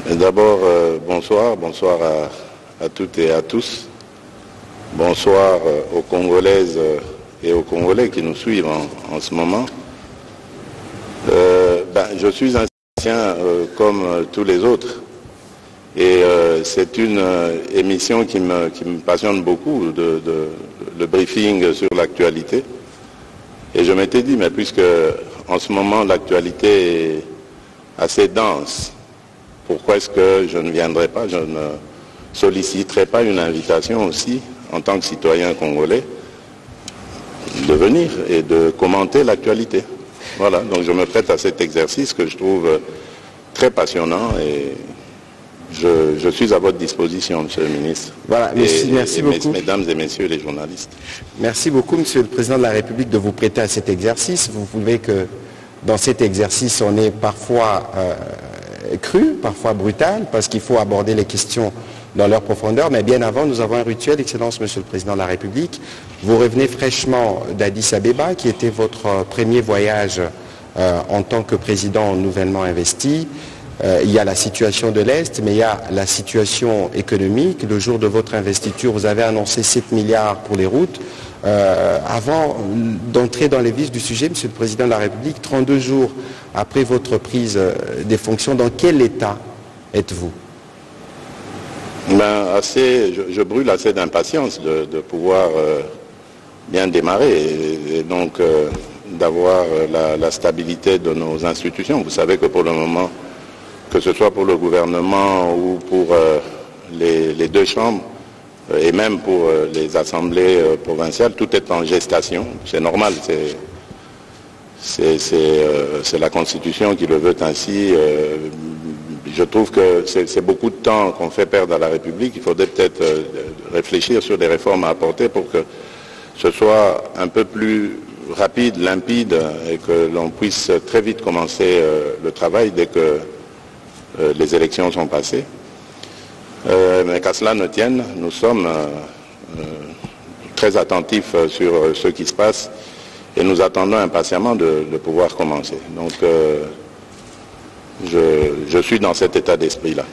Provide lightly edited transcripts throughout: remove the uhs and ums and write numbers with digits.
D'abord, bonsoir à toutes et à tous. Bonsoir aux Congolaises et aux Congolais qui nous suivent en ce moment. Je suis ancien comme tous les autres et c'est une émission qui me passionne beaucoup, le briefing sur l'actualité. Et je m'étais dit, mais puisque en ce moment l'actualité est assez dense, pourquoi est-ce que je ne viendrai pas, je ne solliciterai pas une invitation aussi, en tant que citoyen congolais, de venir et de commenter l'actualité. Voilà, donc je me prête à cet exercice que je trouve très passionnant et je suis à votre disposition, Monsieur le ministre. Voilà, merci beaucoup. Mesdames et messieurs les journalistes. Merci beaucoup, Monsieur le Président de la République, de vous prêter à cet exercice. Vous pouvez que dans cet exercice, on est parfois cru, parfois brutal, parce qu'il faut aborder les questions dans leur profondeur. Mais bien avant, nous avons un rituel, Excellence, Monsieur le Président de la République. Vous revenez fraîchement d'Addis Abeba, qui était votre premier voyage en tant que président nouvellement investi. Il y a la situation de l'Est, mais il y a la situation économique. Le jour de votre investiture, vous avez annoncé 7 milliards pour les routes. Avant d'entrer dans les vifs du sujet, Monsieur le Président de la République, 32 jours après votre prise des fonctions, dans quel état êtes-vous? Je brûle assez d'impatience de pouvoir bien démarrer et donc d'avoir la stabilité de nos institutions. Vous savez que pour le moment, que ce soit pour le gouvernement ou pour les deux chambres, et même pour les assemblées provinciales, tout est en gestation. C'est normal, c'est la Constitution qui le veut ainsi. Je trouve que c'est beaucoup de temps qu'on fait perdre à la République. Il faudrait peut-être réfléchir sur des réformes à apporter pour que ce soit un peu plus rapide, limpide, et que l'on puisse très vite commencer le travail dès que les élections sont passées. Mais qu'à cela ne tienne, nous sommes très attentifs sur ce qui se passe et nous attendons impatiemment de pouvoir commencer. Donc je suis dans cet état d'esprit-là.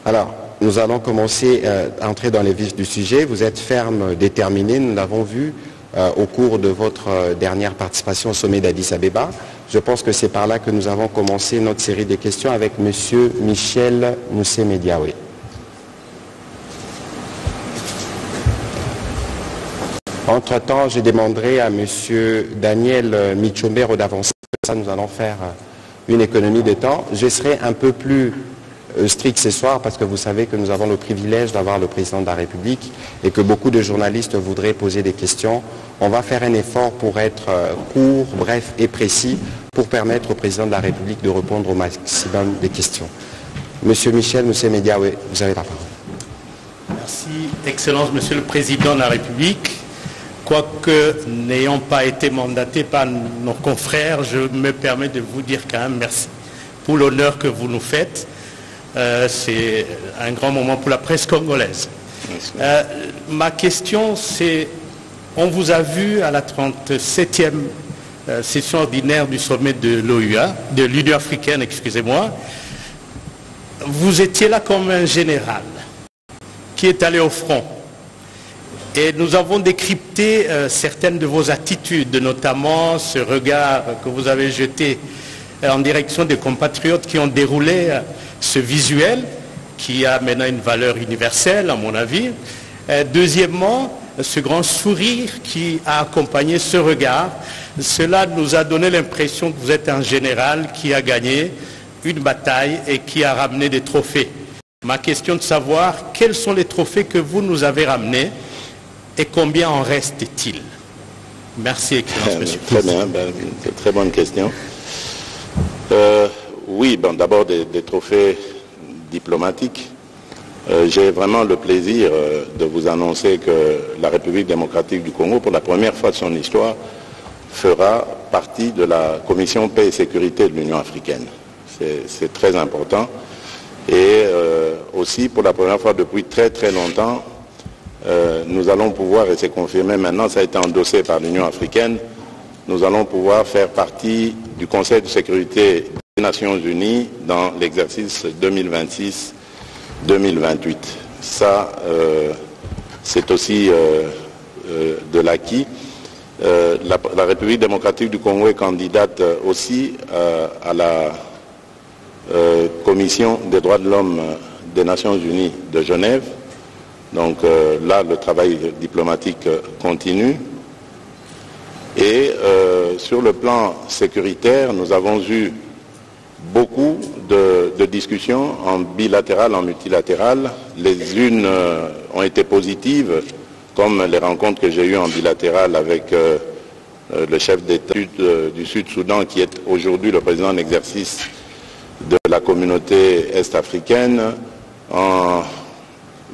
Alors, nous allons commencer à entrer dans les vifs du sujet. Vous êtes ferme, déterminé, nous l'avons vu au cours de votre dernière participation au sommet d'Addis Abeba. Je pense que c'est par là que nous avons commencé notre série de questions avec M. Michel Moussé-Mediawe. Entre-temps, je demanderai à M. Daniel Michombero d'avancer. Ça, nous allons faire une économie de temps. Je serai un peu plus strict ce soir parce que vous savez que nous avons le privilège d'avoir le président de la République et que beaucoup de journalistes voudraient poser des questions. On va faire un effort pour être court, bref et précis pour permettre au président de la République de répondre au maximum des questions. Monsieur Michel Moussé-Mediawe, vous avez la parole. Merci, Excellence, Monsieur le Président de la République. Quoique n'ayant pas été mandaté par nos confrères, je me permets de vous dire quand même merci pour l'honneur que vous nous faites. C'est un grand moment pour la presse congolaise. Ma question, c'est, on vous a vu à la 37e session ordinaire du sommet de l'OUA, de l'Union africaine, excusez-moi. Vous étiez là comme un général qui est allé au front. Et nous avons décrypté certaines de vos attitudes, notamment ce regard que vous avez jeté en direction des compatriotes qui ont déroulé ce visuel, qui a maintenant une valeur universelle, à mon avis. Deuxièmement, ce grand sourire qui a accompagné ce regard, cela nous a donné l'impression que vous êtes un général qui a gagné une bataille et qui a ramené des trophées. Ma question est de savoir quels sont les trophées que vous nous avez ramenés et combien en reste-t-il? Merci, Excellence, Monsieur le Président. Très bien, c'est une très bonne question. Oui, d'abord des trophées diplomatiques. J'ai vraiment le plaisir de vous annoncer que la République démocratique du Congo, pour la première fois de son histoire, fera partie de la Commission paix et sécurité de l'Union africaine. C'est très important. Et aussi, pour la première fois depuis très très longtemps, nous allons pouvoir, et c'est confirmé maintenant, ça a été endossé par l'Union africaine, nous allons pouvoir faire partie du Conseil de sécurité Nations Unies dans l'exercice 2026-2028. Ça, c'est aussi de l'acquis. La République démocratique du Congo est candidate aussi à la Commission des droits de l'homme des Nations Unies de Genève. Donc là, le travail diplomatique continue. Et sur le plan sécuritaire, nous avons eu beaucoup de discussions en bilatéral, en multilatéral. Les unes ont été positives, comme les rencontres que j'ai eues en bilatéral avec le chef d'État du Sud-Soudan, qui est aujourd'hui le président en exercice de la communauté est-africaine, en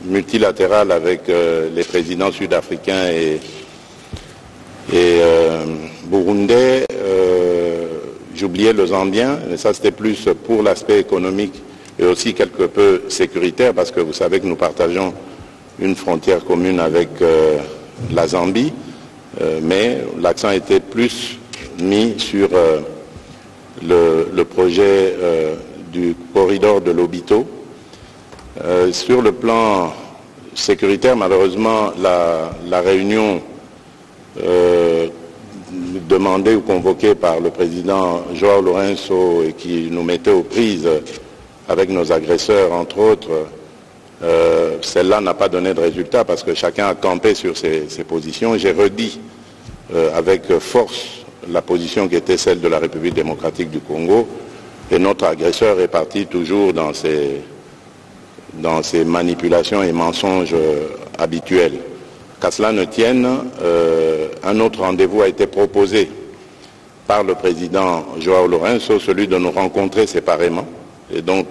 multilatéral avec les présidents sud-africains et burundais. J'oubliais le Zambien, mais ça c'était plus pour l'aspect économique et aussi quelque peu sécuritaire, parce que vous savez que nous partageons une frontière commune avec la Zambie, mais l'accent était plus mis sur le projet du corridor de Lobito. Sur le plan sécuritaire, malheureusement, la réunion demandée ou convoquée par le président João Lourenço et qui nous mettait aux prises avec nos agresseurs, entre autres, celle-là n'a pas donné de résultat parce que chacun a campé sur ses positions. J'ai redit avec force la position qui était celle de la République démocratique du Congo, et notre agresseur est parti toujours dans ses manipulations et mensonges habituels. Qu'à cela ne tienne, un autre rendez-vous a été proposé par le président João Lourenço, celui de nous rencontrer séparément. Et donc,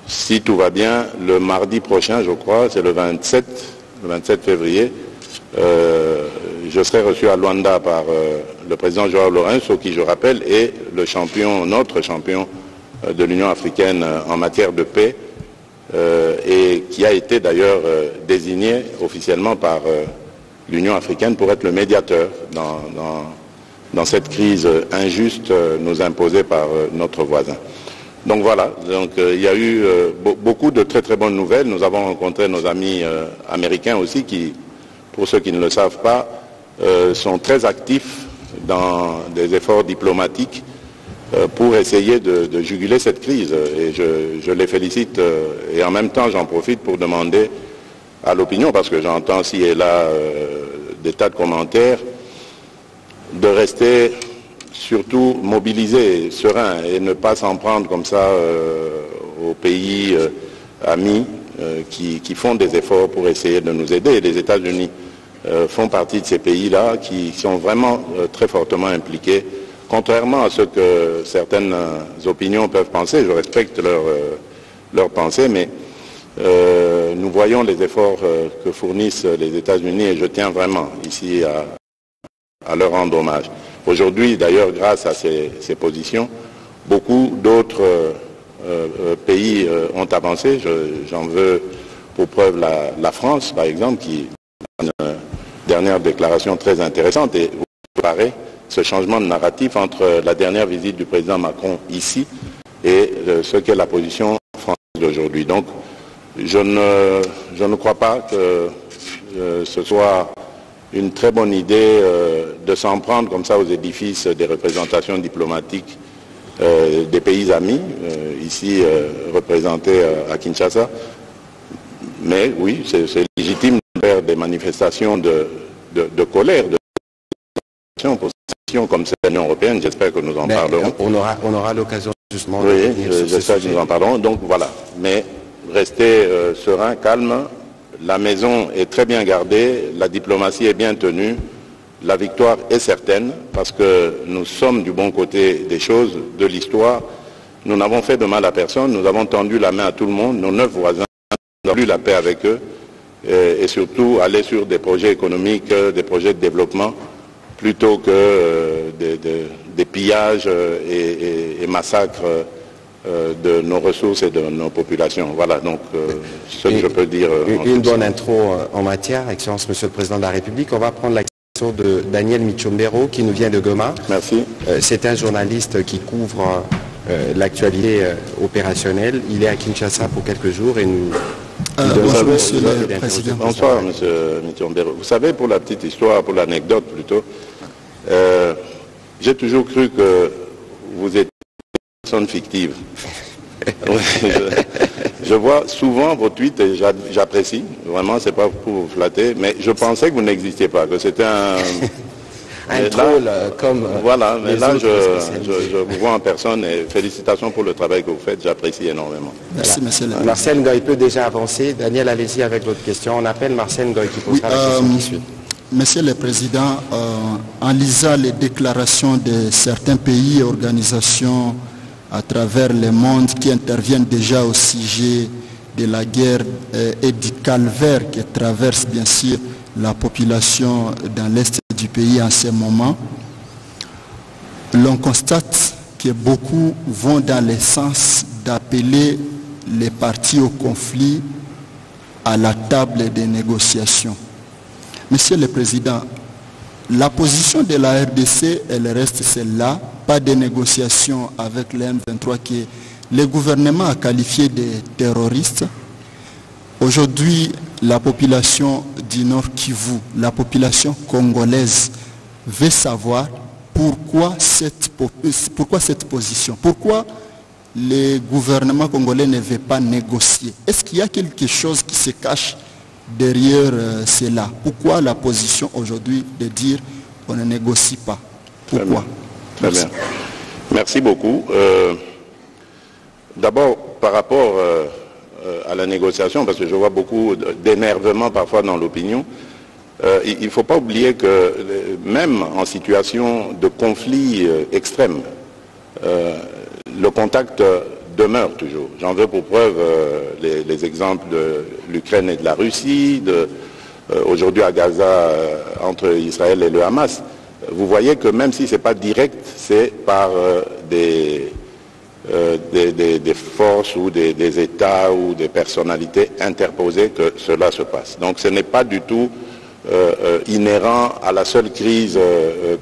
si tout va bien, le mardi prochain, je crois, c'est le 27 février, je serai reçu à Luanda par le président João Lourenço, qui, je rappelle, est le champion, notre champion de l'Union africaine en matière de paix, et qui a été d'ailleurs désigné officiellement par l'Union africaine pour être le médiateur dans cette crise injuste nous imposée par notre voisin. Donc voilà, il y a eu beaucoup de très très bonnes nouvelles. Nous avons rencontré nos amis américains aussi qui, pour ceux qui ne le savent pas, sont très actifs dans des efforts diplomatiques pour essayer de juguler cette crise. Et je les félicite et en même temps j'en profite pour demander à l'opinion, parce que j'entends ci et là des tas de commentaires, de rester surtout mobilisé, serein, et ne pas s'en prendre comme ça aux pays amis qui font des efforts pour essayer de nous aider. Et les États-Unis font partie de ces pays-là qui sont vraiment très fortement impliqués. Contrairement à ce que certaines opinions peuvent penser, je respecte leur pensée, mais nous voyons les efforts que fournissent les États-Unis et je tiens vraiment ici à leur rendre hommage. Aujourd'hui, d'ailleurs, grâce à ces positions, beaucoup d'autres pays ont avancé. J'en veux pour preuve la France, par exemple, qui a une dernière déclaration très intéressante et vous comparez ce changement de narratif entre la dernière visite du président Macron ici et ce qu'est la position française d'aujourd'hui. Donc, je ne crois pas que ce soit une très bonne idée de s'en prendre comme ça aux édifices des représentations diplomatiques des pays amis, ici représentés à Kinshasa. Mais oui, c'est légitime de faire des manifestations de colère, de comme c'est l'Union européenne. J'espère que nous en parlerons. On aura l'occasion justement de revenir sur ce sujet. Nous en parlerons. Donc voilà. Mais restez serein, calme. La maison est très bien gardée, la diplomatie est bien tenue, la victoire est certaine parce que nous sommes du bon côté des choses, de l'histoire. Nous n'avons fait de mal à personne, nous avons tendu la main à tout le monde, nos 9 voisins, nous avons eu la paix avec eux et surtout aller sur des projets économiques, des projets de développement plutôt que des pillages et massacres de nos ressources et de nos populations. Voilà donc ce que je peux dire. Une bonne intro en matière, Excellence Monsieur le Président de la République. On va prendre la question de Daniel Michombero qui nous vient de Goma. Merci. C'est un journaliste qui couvre l'actualité opérationnelle. Il est à Kinshasa pour quelques jours et nous... bonjour, Monsieur le Président. Bonsoir, Monsieur Mitombero. Vous savez, pour la petite histoire, pour l'anecdote plutôt, j'ai toujours cru que vous étiez une personne fictive. Je vois souvent vos tweets et j'apprécie, vraiment, c'est pas pour vous flatter, mais je pensais que vous n'existiez pas, que c'était un troll comme... Voilà, mais là je vous vois en personne et félicitations pour le travail que vous faites, j'apprécie énormément. Merci, Monsieur le Président. Marcel Ngoy peut déjà avancer. Daniel, allez-y avec votre question. On appelle Marcel Ngoy qui posera la question qui suit. Monsieur le Président, en lisant les déclarations de certains pays et organisations à travers le monde qui interviennent déjà au sujet de la guerre et du calvaire qui traverse bien sûr la population dans l'est du pays en ce moment, l'on constate que beaucoup vont dans le sens d'appeler les parties au conflit à la table des négociations. Monsieur le Président, la position de la RDC, elle reste celle-là, pas de négociations avec le M23 que le gouvernement a qualifié de terroristes. Aujourd'hui, la population du Nord Kivu, la population congolaise veut savoir pourquoi cette position, pourquoi le gouvernement congolais ne veut pas négocier. Est-ce qu'il y a quelque chose qui se cache derrière cela? Pourquoi la position aujourd'hui de dire on ne négocie pas? Pourquoi? Très bien. Merci beaucoup. D'abord, par rapport à la négociation, parce que je vois beaucoup d'énervement parfois dans l'opinion, il ne faut pas oublier que même en situation de conflit extrême, le contact demeure toujours. J'en veux pour preuve les exemples de l'Ukraine et de la Russie, aujourd'hui à Gaza entre Israël et le Hamas. Vous voyez que même si ce n'est pas direct, c'est par des forces ou des États ou des personnalités interposées que cela se passe. Donc ce n'est pas du tout inhérent à la seule crise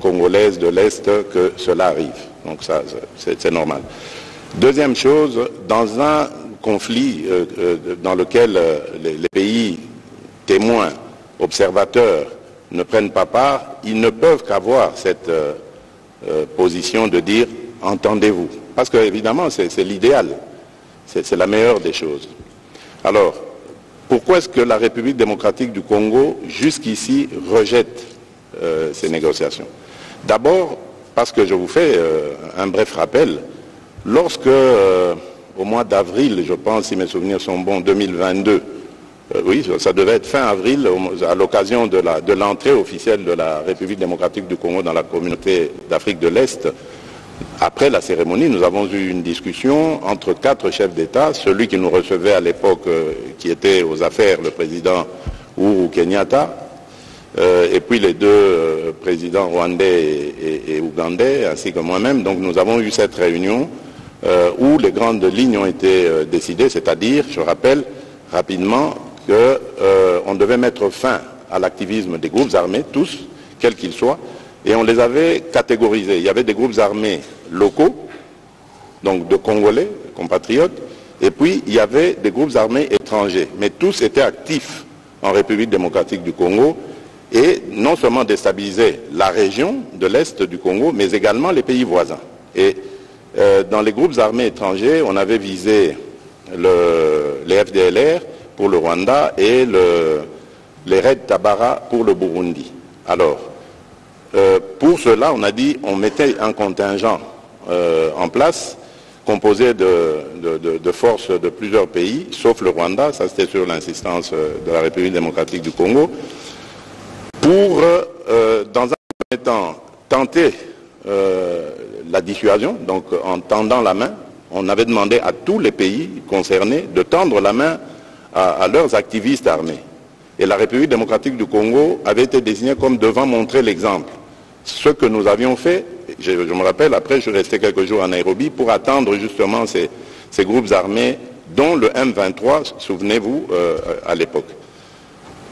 congolaise de l'Est que cela arrive. Donc ça, c'est normal. Deuxième chose, dans un conflit dans lequel les pays témoins, observateurs, ne prennent pas part, ils ne peuvent qu'avoir cette position de dire « entendez-vous ». Parce que évidemment, c'est l'idéal, c'est la meilleure des choses. Alors, pourquoi est-ce que la République démocratique du Congo, jusqu'ici, rejette ces négociations? D'abord, parce que je vous fais un bref rappel, lorsque, au mois d'avril, je pense, si mes souvenirs sont bons, 2022, oui, ça devait être fin avril, à l'occasion de l'entrée officielle de la République démocratique du Congo dans la communauté d'Afrique de l'Est, après la cérémonie, nous avons eu une discussion entre 4 chefs d'État, celui qui nous recevait à l'époque, qui était aux affaires, le président Uhuru Kenyatta, et puis les 2 présidents rwandais et ougandais, ainsi que moi-même. Donc nous avons eu cette réunion où les grandes lignes ont été décidées, c'est-à-dire, je rappelle rapidement, qu'on devait mettre fin à l'activisme des groupes armés, tous, quels qu'ils soient, et on les avait catégorisés. Il y avait des groupes armés locaux, donc de Congolais, compatriotes, et puis il y avait des groupes armés étrangers, mais tous étaient actifs en République démocratique du Congo, et non seulement déstabiliser la région de l'Est du Congo, mais également les pays voisins. Et dans les groupes armés étrangers, on avait visé les FDLR pour le Rwanda et les Red Tabara pour le Burundi. Alors, pour cela, on a dit on mettait un contingent en place composé de forces de plusieurs pays, sauf le Rwanda, ça c'était sur l'insistance de la République démocratique du Congo, pour, dans un premier temps, tenter la dissuasion, donc en tendant la main. On avait demandé à tous les pays concernés de tendre la main à leurs activistes armés. Et la République démocratique du Congo avait été désignée comme devant montrer l'exemple. Ce que nous avions fait, je me rappelle, après je suis resté quelques jours à Nairobi pour attendre justement ces groupes armés, dont le M23, souvenez-vous, à l'époque.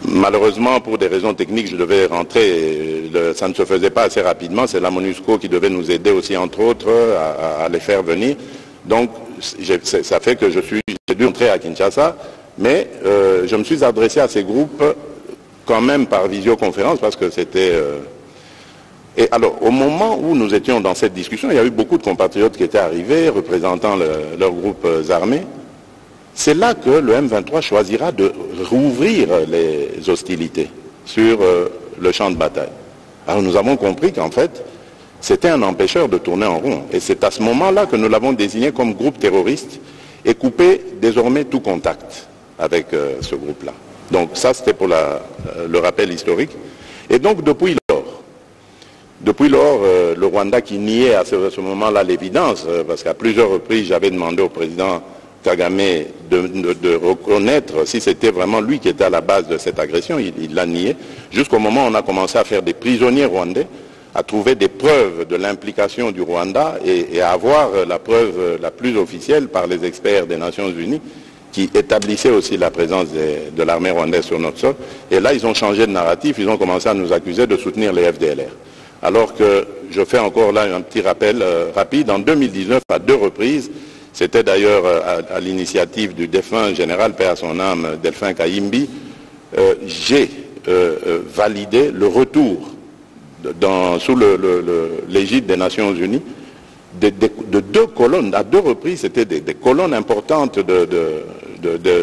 Malheureusement, pour des raisons techniques, je devais rentrer, ça ne se faisait pas assez rapidement, c'est la MONUSCO qui devait nous aider aussi, entre autres, à les faire venir. Donc, ça fait que j'ai dû entrer à Kinshasa, mais je me suis adressé à ces groupes quand même par visioconférence parce que c'était... Et alors, au moment où nous étions dans cette discussion, il y a eu beaucoup de compatriotes qui étaient arrivés, représentant leurs groupes armés. C'est là que le M23 choisira de rouvrir les hostilités sur le champ de bataille. Alors nous avons compris qu'en fait, c'était un empêcheur de tourner en rond. Et c'est à ce moment-là que nous l'avons désigné comme groupe terroriste et coupé désormais tout contact avec ce groupe-là. Donc ça, c'était pour le rappel historique. Et donc depuis lors, le Rwanda qui niait à ce moment-là l'évidence, parce qu'à plusieurs reprises, j'avais demandé au président Kagame de reconnaître si c'était vraiment lui qui était à la base de cette agression, il l'a nié, jusqu'au moment où on a commencé à faire des prisonniers rwandais, à trouver des preuves de l'implication du Rwanda et à avoir la preuve la plus officielle par les experts des Nations Unies qui établissaient aussi la présence de l'armée rwandaise sur notre sol. Et là, ils ont changé de narratif, ils ont commencé à nous accuser de soutenir les FDLR. Alors que je fais encore là un petit rappel rapide, en 2019, à 2 reprises, c'était d'ailleurs à l'initiative du défunt général, paix à son âme, Delphin Kayimbi, j'ai validé le retour sous l'égide des Nations Unies de 2 colonnes, à 2 reprises, c'était des colonnes importantes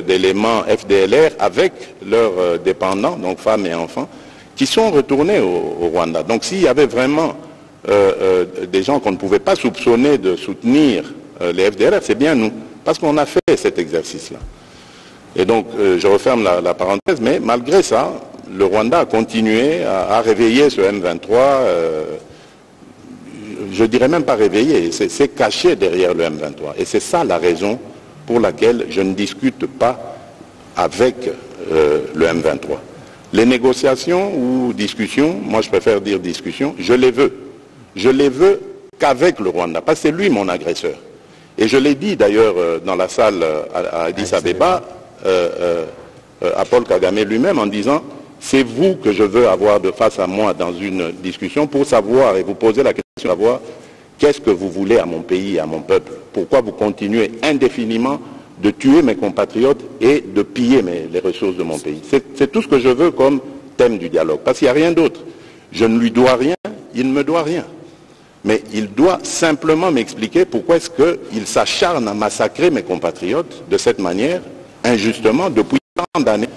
d'éléments FDLR avec leurs dépendants, donc femmes et enfants, qui sont retournés au Rwanda. Donc s'il y avait vraiment des gens qu'on ne pouvait pas soupçonner de soutenir les FDLR, c'est bien nous, parce qu'on a fait cet exercice-là. Et donc, je referme la parenthèse, mais malgré ça, le Rwanda a continué à réveiller ce M23, je dirais même pas réveiller, c'est caché derrière le M23. Et c'est ça la raison pour laquelle je ne discute pas avec le M23. Les négociations ou discussions, moi je préfère dire discussions, je les veux. Je les veux qu'avec le Rwanda, parce que c'est lui mon agresseur. Et je l'ai dit d'ailleurs dans la salle à Addis Abeba, à Paul Kagame lui-même, en disant c'est vous que je veux avoir de face à moi dans une discussion pour savoir et vous poser la question de savoir qu'est-ce que vous voulez à mon pays et à mon peuple. Pourquoi vous continuez indéfiniment de tuer mes compatriotes et de piller les ressources de mon pays. C'est tout ce que je veux comme thème du dialogue, parce qu'il n'y a rien d'autre. Je ne lui dois rien, il ne me doit rien. Mais il doit simplement m'expliquer pourquoi est-ce qu'il s'acharne à massacrer mes compatriotes de cette manière, injustement, depuis tant d'années,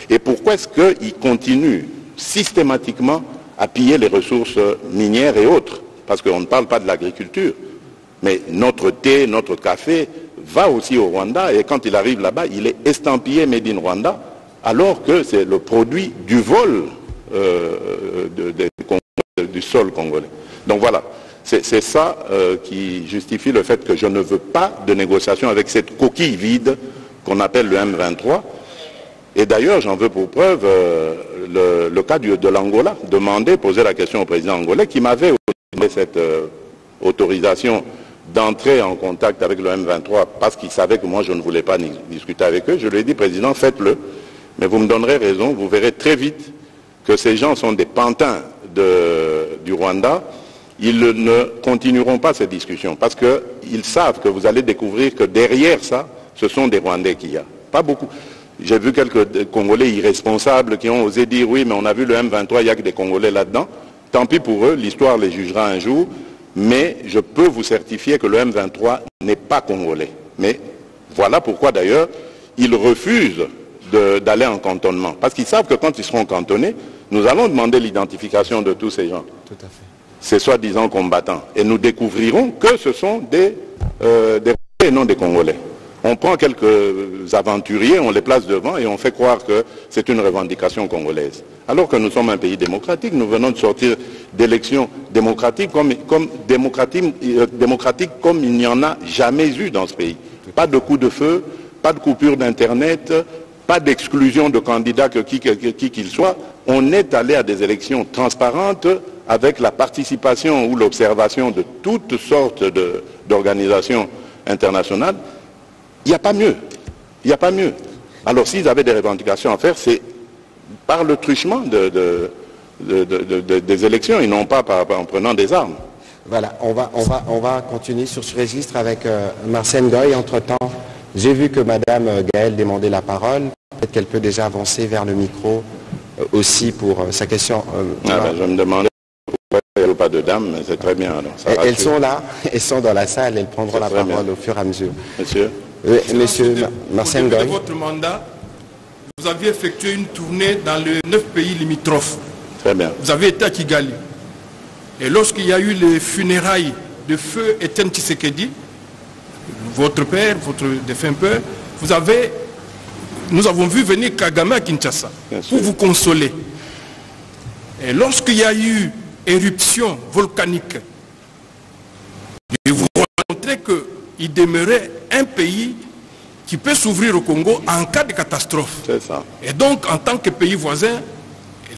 et pourquoi est-ce qu'il continue systématiquement à piller les ressources minières et autres, parce qu'on ne parle pas de l'agriculture, mais notre thé, notre café va aussi au Rwanda, et quand il arrive là-bas, il est estampillé Made in Rwanda, alors que c'est le produit du vol du sol congolais. Donc voilà, c'est ça qui justifie le fait que je ne veux pas de négociation avec cette coquille vide qu'on appelle le M23. Et d'ailleurs, j'en veux pour preuve le cas de l'Angola, poser la question au président angolais, qui m'avait donné cette autorisation d'entrer en contact avec le M23 parce qu'il savait que moi je ne voulais pas discuter avec eux. Je lui ai dit, président, faites-le, mais vous me donnerez raison, vous verrez très vite que ces gens sont des pantins du Rwanda. Ils ne continueront pas cette discussion parce qu'ils savent que vous allez découvrir que derrière ça, ce sont des Rwandais qu'il y a. Pas beaucoup. J'ai vu quelques Congolais irresponsables qui ont osé dire, oui, mais on a vu le M23, il n'y a que des Congolais là-dedans. Tant pis pour eux, l'histoire les jugera un jour. Mais je peux vous certifier que le M23 n'est pas congolais. Mais voilà pourquoi d'ailleurs ils refusent d'aller en cantonnement. Parce qu'ils savent que quand ils seront cantonnés, nous allons demander l'identification de tous ces gens. Tout à fait. Ces soi-disant combattants. Et nous découvrirons que ce sont des Rwandais et non des Congolais. On prend quelques aventuriers, on les place devant et on fait croire que c'est une revendication congolaise. Alors que nous sommes un pays démocratique, nous venons de sortir d'élections démocratiques comme il n'y en a jamais eu dans ce pays. Pas de coup de feu, pas de coupure d'Internet, pas d'exclusion de candidats qui qu'il soit. On est allé à des élections transparentes avec la participation ou l'observation de toutes sortes d'organisations internationales. Il n'y a pas mieux. Il n'y a pas mieux. Alors s'ils avaient des revendications à faire, c'est par le truchement des élections et non pas en prenant des armes. Voilà, on va continuer sur ce registre avec Marcel Ngoy. Entre-temps, j'ai vu que Madame Gaëlle demandait la parole. Peut-être qu'elle peut déjà avancer vers le micro aussi pour sa question. Je me demandais pourquoi il n'y a pas de dames, mais c'est très bien. Alors, elles sont là, elles sont dans la salle, elles prendront la parole au fur et à mesure. Monsieur Monsieur Marcel Ngoy. Au début de votre mandat, vous aviez effectué une tournée dans les 9 pays limitrophes. Très bien. Vous avez été à Kigali. Et lorsqu'il y a eu les funérailles de feu Etienne Tshisekedi, votre père, votre défunt père, nous avons vu venir Kagame à Kinshasa pour vous consoler. Et lorsqu'il y a eu éruption volcanique, je vous montrer qu'il demeurait un pays qui peut s'ouvrir au Congo en cas de catastrophe. C'est ça. Et donc, en tant que pays voisin,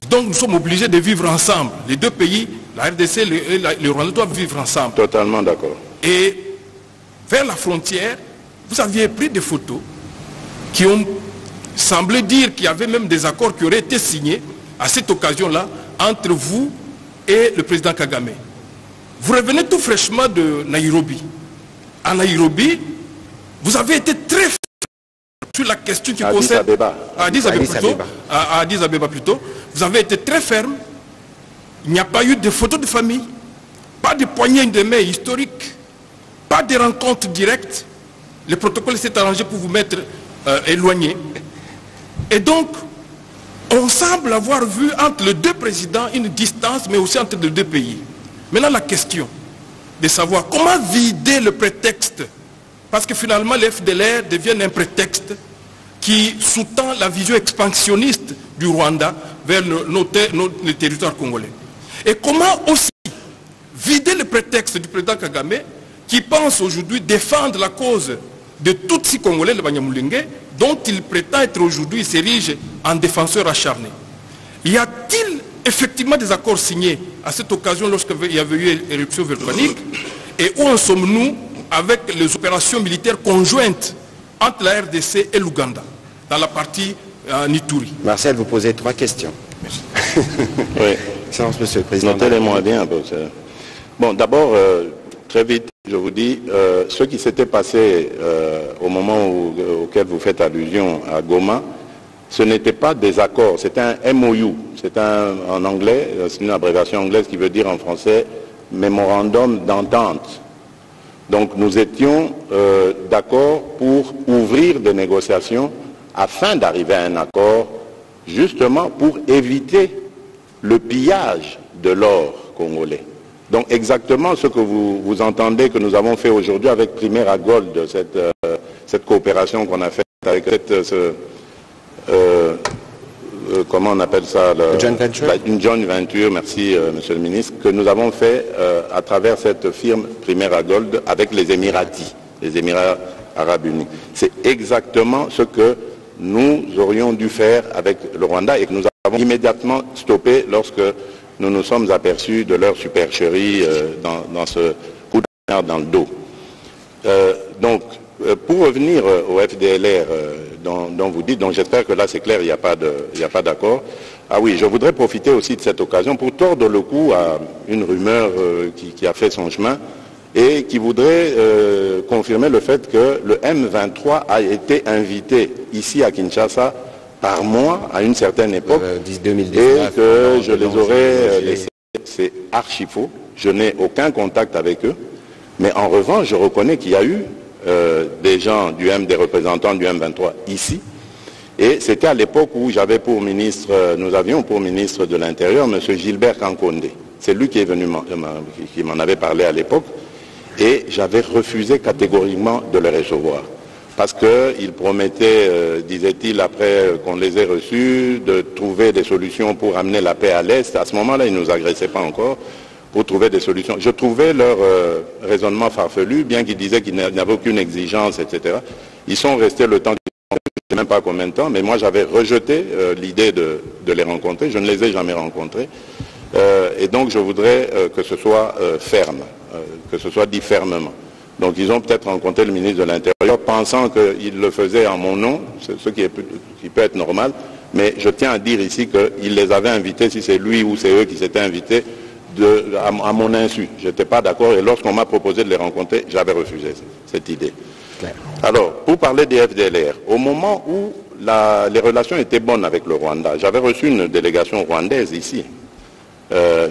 donc nous sommes obligés de vivre ensemble. Les deux pays, la RDC et le Rwanda, doivent vivre ensemble. Totalement d'accord. Et vers la frontière, vous aviez pris des photos qui ont semblé dire qu'il y avait même des accords qui auraient été signés à cette occasion-là entre vous et le président Kagame. Vous revenez tout fraîchement de Nairobi. À Nairobi, vous avez été très ferme sur la question qui concerne... À Addis Abeba plutôt. Vous avez été très ferme. Il n'y a pas eu de photos de famille, pas de poignées de main historiques, pas de rencontres directes. Le protocole s'est arrangé pour vous mettre éloigné. Et donc, on semble avoir vu entre les deux présidents une distance, mais aussi entre les deux pays. Maintenant, la question de savoir comment vider le prétexte, parce que finalement, les FDLR deviennent un prétexte qui sous-tend la vision expansionniste du Rwanda vers le territoire congolais. Et comment aussi vider le prétexte du président Kagame qui pense aujourd'hui défendre la cause de Tutsi congolais, le Banyamulenge, dont il prétend être aujourd'hui, il s'érige en défenseur acharné. Y a-t-il effectivement des accords signés à cette occasion lorsqu'il y avait eu éruption volcanique? Et où en sommes-nous avec les opérations militaires conjointes entre la RDC et l'Ouganda, dans la partie Nituri? Marcel, vous posez 3 questions. Oui. Excellence, Monsieur le Président. Notez-les-moi bien. Bon, d'abord, très vite, je vous dis, ce qui s'était passé au moment auquel vous faites allusion à Goma, ce n'était pas des accords, c'était un MOU. C'est en anglais, c'est une abréviation anglaise qui veut dire en français Mémorandum d'entente. Donc nous étions d'accord pour ouvrir des négociations afin d'arriver à un accord, justement pour éviter le pillage de l'or congolais. Donc exactement ce que vous entendez que nous avons fait aujourd'hui avec Primera Gold, cette coopération qu'on a faite avec comment on appelle ça, une joint venture, merci Monsieur le Ministre, que nous avons fait à travers cette firme Primera Gold avec les Émiratis, les Émirats Arabes Unis. C'est exactement ce que nous aurions dû faire avec le Rwanda et que nous avons immédiatement stoppé lorsque nous nous sommes aperçus de leur supercherie dans ce coup de poignard dans le dos. Donc, pour revenir au FDLR dont vous dites, donc j'espère que là c'est clair, il n'y a pas d'accord. Ah oui, je voudrais profiter aussi de cette occasion pour tordre le cou à une rumeur qui a fait son chemin et qui voudrait confirmer le fait que le M23 a été invité ici à Kinshasa par moi à une certaine époque 2019, et que je les aurais laissés. C'est archi faux. Je n'ai aucun contact avec eux. Mais en revanche, je reconnais qu'il y a eu des gens des représentants du M23 ici. Et c'était à l'époque où j'avais pour ministre, nous avions pour ministre de l'Intérieur M. Gilbert Kankonde. C'est lui qui est venu, qui m'en avait parlé à l'époque. Et j'avais refusé catégoriquement de les recevoir. Parce qu'il promettait, disait-il, après qu'on les ait reçus, de trouver des solutions pour amener la paix à l'Est. À ce moment-là, ils ne nous agressaient pas encore, pour trouver des solutions. Je trouvais leur raisonnement farfelu, bien qu'ils disaient qu'ils n'avaient aucune exigence, etc. Ils sont restés le temps, je ne sais même pas combien de temps, mais moi j'avais rejeté l'idée de les rencontrer. Je ne les ai jamais rencontrés. Et donc je voudrais que ce soit ferme, que ce soit dit fermement. Donc ils ont peut-être rencontré le ministre de l'Intérieur pensant qu'il le faisait en mon nom, ce qui peut être normal, mais je tiens à dire ici qu'il les avait invités, si c'est lui ou c'est eux qui s'étaient invités, à mon insu. Je n'étais pas d'accord et lorsqu'on m'a proposé de les rencontrer, j'avais refusé cette idée. Claire. Alors, pour parler des FDLR, au moment où les relations étaient bonnes avec le Rwanda, j'avais reçu une délégation rwandaise ici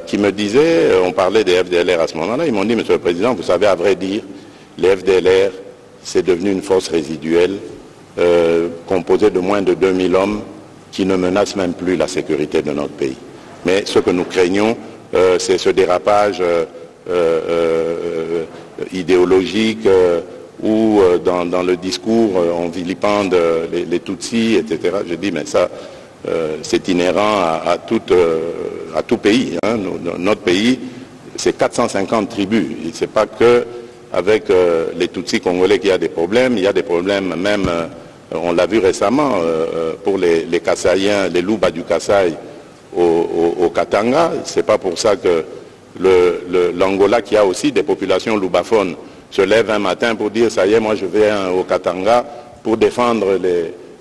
qui me disait, on parlait des FDLR à ce moment-là, ils m'ont dit, Monsieur le Président, vous savez, à vrai dire, les FDLR, c'est devenu une force résiduelle composée de moins de 2000 hommes qui ne menacent même plus la sécurité de notre pays. Mais ce que nous craignons, c'est ce dérapage idéologique où dans le discours on vilipende les Tutsis, etc. Je dis, mais ça, c'est inhérent à tout pays. Hein. Notre pays, c'est 450 tribus. Ce n'est pas qu'avec les Tutsis congolais qu'il y a des problèmes. Il y a des problèmes même, on l'a vu récemment, pour les Kassaïens, les Luba du Kasaï au Katanga. Ce n'est pas pour ça que l'Angola, qui a aussi des populations loubaphones, se lève un matin pour dire, ça y est, moi je vais au Katanga pour défendre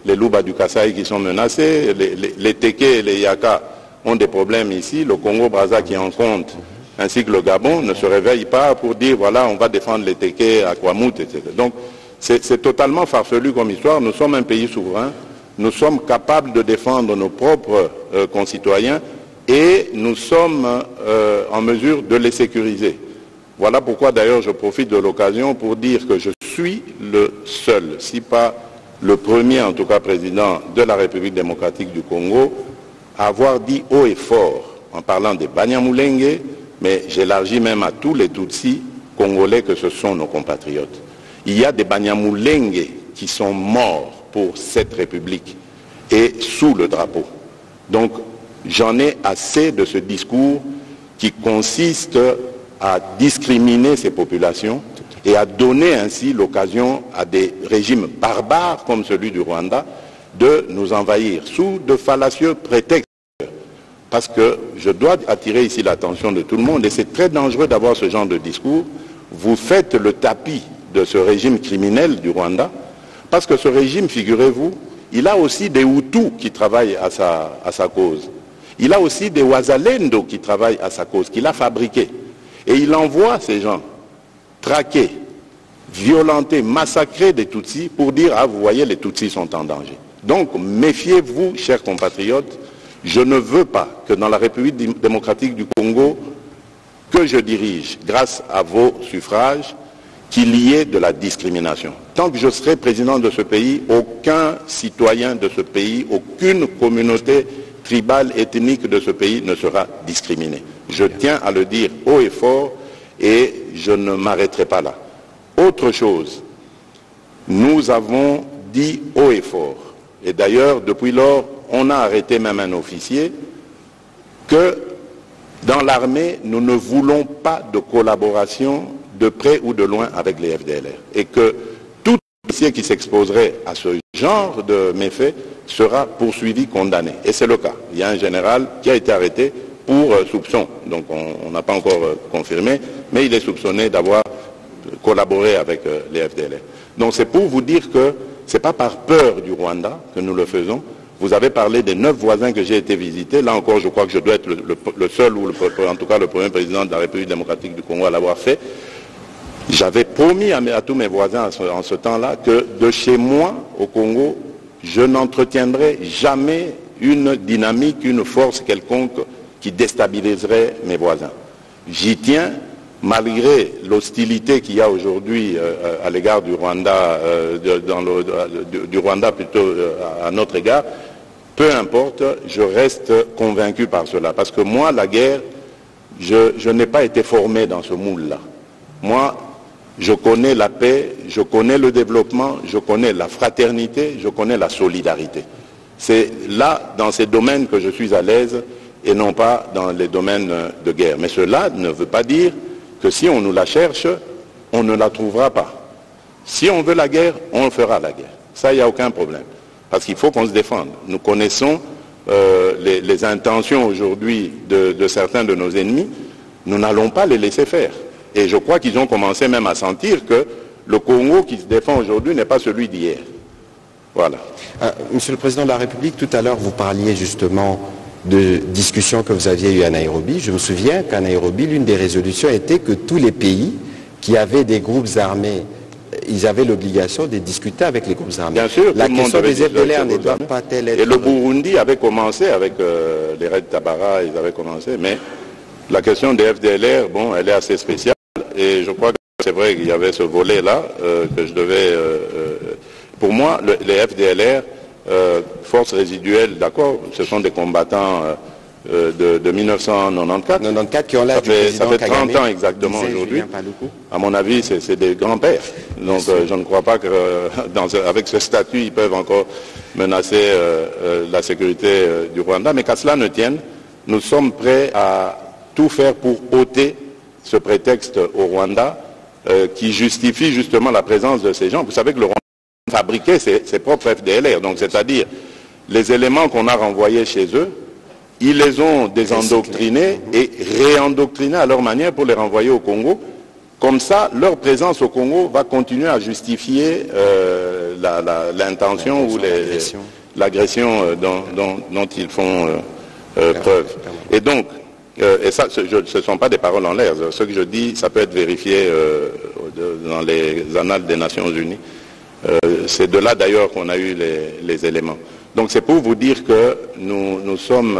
les Luba du Kasaï qui sont menacés. Les Teke et les Yaka ont des problèmes ici. Le Congo-Brazza qui en compte, ainsi que le Gabon, ne se réveille pas pour dire, voilà, on va défendre les Teke à Kwamout, etc. Donc, c'est totalement farfelu comme histoire. Nous sommes un pays souverain. Nous sommes capables de défendre nos propres concitoyens et nous sommes en mesure de les sécuriser. Voilà pourquoi d'ailleurs je profite de l'occasion pour dire que je suis le seul, si pas le premier en tout cas président de la République démocratique du Congo, à avoir dit haut et fort, en parlant des Banyamulenge, mais j'élargis même à tous les Tutsis congolais que ce sont nos compatriotes. Il y a des Banyamulenge qui sont morts pour cette République et sous le drapeau. Donc j'en ai assez de ce discours qui consiste à discriminer ces populations et à donner ainsi l'occasion à des régimes barbares comme celui du Rwanda de nous envahir sous de fallacieux prétextes. Parce que je dois attirer ici l'attention de tout le monde et c'est très dangereux d'avoir ce genre de discours. Vous faites le tapis de ce régime criminel du Rwanda parce que ce régime, figurez-vous, il a aussi des Hutus qui travaillent à sa cause. Il a aussi des Wazalendo qui travaillent à sa cause, qu'il a fabriqués. Et il envoie ces gens traquer, violenter, massacrer des Tutsis pour dire, ah vous voyez, les Tutsis sont en danger. Donc méfiez-vous, chers compatriotes, je ne veux pas que dans la République démocratique du Congo, que je dirige, grâce à vos suffrages, qu'il y ait de la discrimination. Tant que je serai président de ce pays, aucun citoyen de ce pays, aucune communauté tribale, ethnique de ce pays ne sera discriminé. Je tiens à le dire haut et fort et je ne m'arrêterai pas là. Autre chose, nous avons dit haut et fort, et d'ailleurs depuis lors, on a arrêté même un officier, que dans l'armée, nous ne voulons pas de collaboration de près ou de loin avec les FDLR. Et que tout officier qui s'exposerait à ce genre de méfaits sera poursuivi, condamné. Et c'est le cas. Il y a un général qui a été arrêté pour soupçon. Donc on n'a pas encore confirmé, mais il est soupçonné d'avoir collaboré avec les FDLR. Donc c'est pour vous dire que ce n'est pas par peur du Rwanda que nous le faisons. Vous avez parlé des 9 voisins que j'ai été visiter. Là encore, je crois que je dois être le seul, ou en tout cas le premier président de la République démocratique du Congo à l'avoir fait. J'avais promis à tous mes voisins en ce temps-là que de chez moi, au Congo, je n'entretiendrai jamais une dynamique, une force quelconque qui déstabiliserait mes voisins. J'y tiens, malgré l'hostilité qu'il y a aujourd'hui à l'égard du Rwanda, du Rwanda plutôt à notre égard. Peu importe, je reste convaincu par cela. Parce que moi, la guerre, je n'ai pas été formé dans ce moule-là. Moi, je connais la paix, je connais le développement, je connais la fraternité, je connais la solidarité. C'est là, dans ces domaines, que je suis à l'aise et non pas dans les domaines de guerre. Mais cela ne veut pas dire que si on nous la cherche, on ne la trouvera pas. Si on veut la guerre, on fera la guerre. Ça, il n'y a aucun problème. Parce qu'il faut qu'on se défende. Nous connaissons les intentions aujourd'hui de certains de nos ennemis. Nous n'allons pas les laisser faire. Et je crois qu'ils ont commencé même à sentir que le Congo qui se défend aujourd'hui n'est pas celui d'hier. Voilà. Monsieur le Président de la République, tout à l'heure, vous parliez justement de discussions que vous aviez eues à Nairobi. Je me souviens qu'à Nairobi, l'une des résolutions était que tous les pays qui avaient des groupes armés, ils avaient l'obligation de discuter avec les groupes armés. Bien sûr, la question des FDLR ne doit pas telle être... Et le Burundi avait commencé avec les Red Tabara, ils avaient commencé, mais la question des FDLR, bon, elle est assez spéciale, et je crois que c'est vrai qu'il y avait ce volet-là, que je devais... pour moi, les FDLR, forces résiduelles, d'accord, ce sont des combattants de 1994 qui ont l'âge du président ça fait 30 Kagame, ans exactement aujourd'hui. À mon avis, c'est des grands-pères. Donc je ne crois pas qu'avec ce statut, ils peuvent encore menacer la sécurité du Rwanda. Mais qu'à cela ne tienne, nous sommes prêts à tout faire pour ôter ce prétexte au Rwanda qui justifie justement la présence de ces gens. Vous savez que le Rwanda fabriquait ses propres FDLR. Donc c'est-à-dire les éléments qu'on a renvoyés chez eux, ils les ont désendoctrinés et réendoctrinés à leur manière pour les renvoyer au Congo. Comme ça, leur présence au Congo va continuer à justifier l'intention ou l'agression dont ils font preuve. Et donc, et ça, ce ne sont pas des paroles en l'air. Ce que je dis, ça peut être vérifié dans les annales des Nations Unies. C'est de là d'ailleurs qu'on a eu les éléments. Donc c'est pour vous dire que nous sommes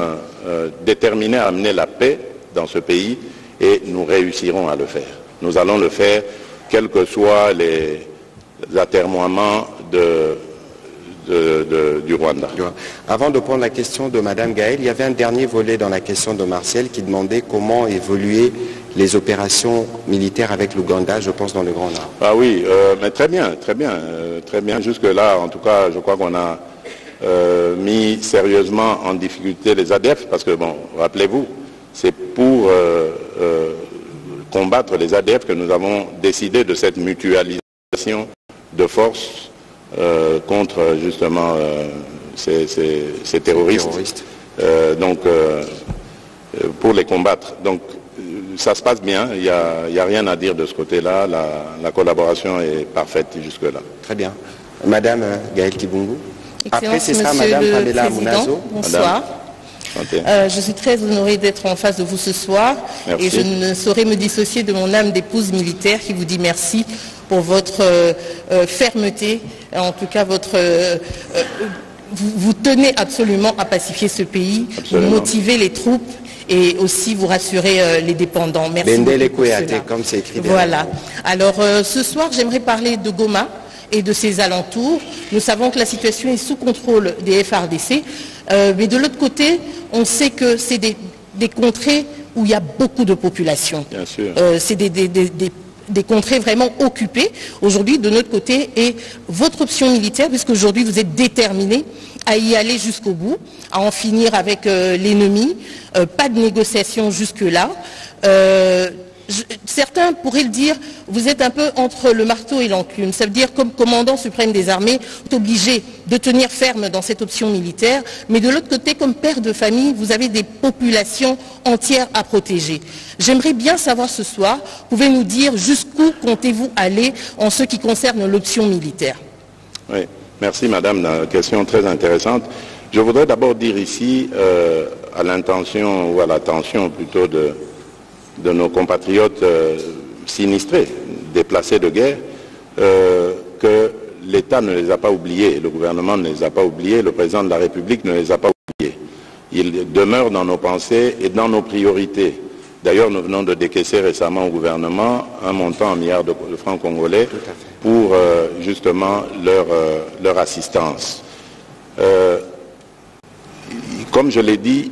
déterminés à amener la paix dans ce pays et nous réussirons à le faire. Nous allons le faire, quels que soient les atermoiements du Rwanda. Avant de prendre la question de Mme Gaël, il y avait un dernier volet dans la question de Martial qui demandait comment évoluer les opérations militaires avec l'Ouganda, je pense dans le Grand Nord. Ah oui, mais très bien. Jusque-là, en tout cas, je crois qu'on a mis sérieusement en difficulté les ADF, parce que, bon, rappelez-vous, c'est pour combattre les ADF que nous avons décidé de cette mutualisation de forces contre, justement, ces terroristes. Pour les combattre. Donc, ça se passe bien, il n'y a rien à dire de ce côté-là, la collaboration est parfaite jusque-là. Très bien. Madame Gaël Kibungu. Après, ce sera Madame Pamela Mounazo. Bonsoir. Je suis très honorée d'être en face de vous ce soir. Merci. Et je ne saurais me dissocier de mon âme d'épouse militaire qui vous dit merci pour votre fermeté, en tout cas vous tenez absolument à pacifier ce pays, vous motivez les troupes et aussi vous rassurer les dépendants. Merci beaucoup pour cela. Comme c'est écrit. Voilà. Alors ce soir, j'aimerais parler de Goma et de ses alentours. Nous savons que la situation est sous contrôle des FARDC, mais de l'autre côté, on sait que c'est des contrées où il y a beaucoup de population. Bien sûr. C'est des contrées vraiment occupées aujourd'hui de notre côté, et votre option militaire, puisque aujourd'hui vous êtes déterminés à y aller jusqu'au bout, à en finir avec l'ennemi, pas de négociation jusque-là. Certains pourraient le dire, vous êtes un peu entre le marteau et l'enclume. Ça veut dire, comme commandant suprême des armées, vous êtes obligé de tenir ferme dans cette option militaire, mais de l'autre côté, comme père de famille, vous avez des populations entières à protéger. J'aimerais bien savoir ce soir, pouvez nous dire jusqu'où comptez-vous aller en ce qui concerne l'option militaire? Oui, merci madame, la question très intéressante. Je voudrais d'abord dire ici, à l'intention ou à l'attention plutôt de nos compatriotes sinistrés, déplacés de guerre, que l'État ne les a pas oubliés, le gouvernement ne les a pas oubliés, le président de la République ne les a pas oubliés. Ils demeurent dans nos pensées et dans nos priorités. D'ailleurs, nous venons de décaisser récemment au gouvernement un montant en milliards de francs congolais pour justement leur assistance. Comme je l'ai dit,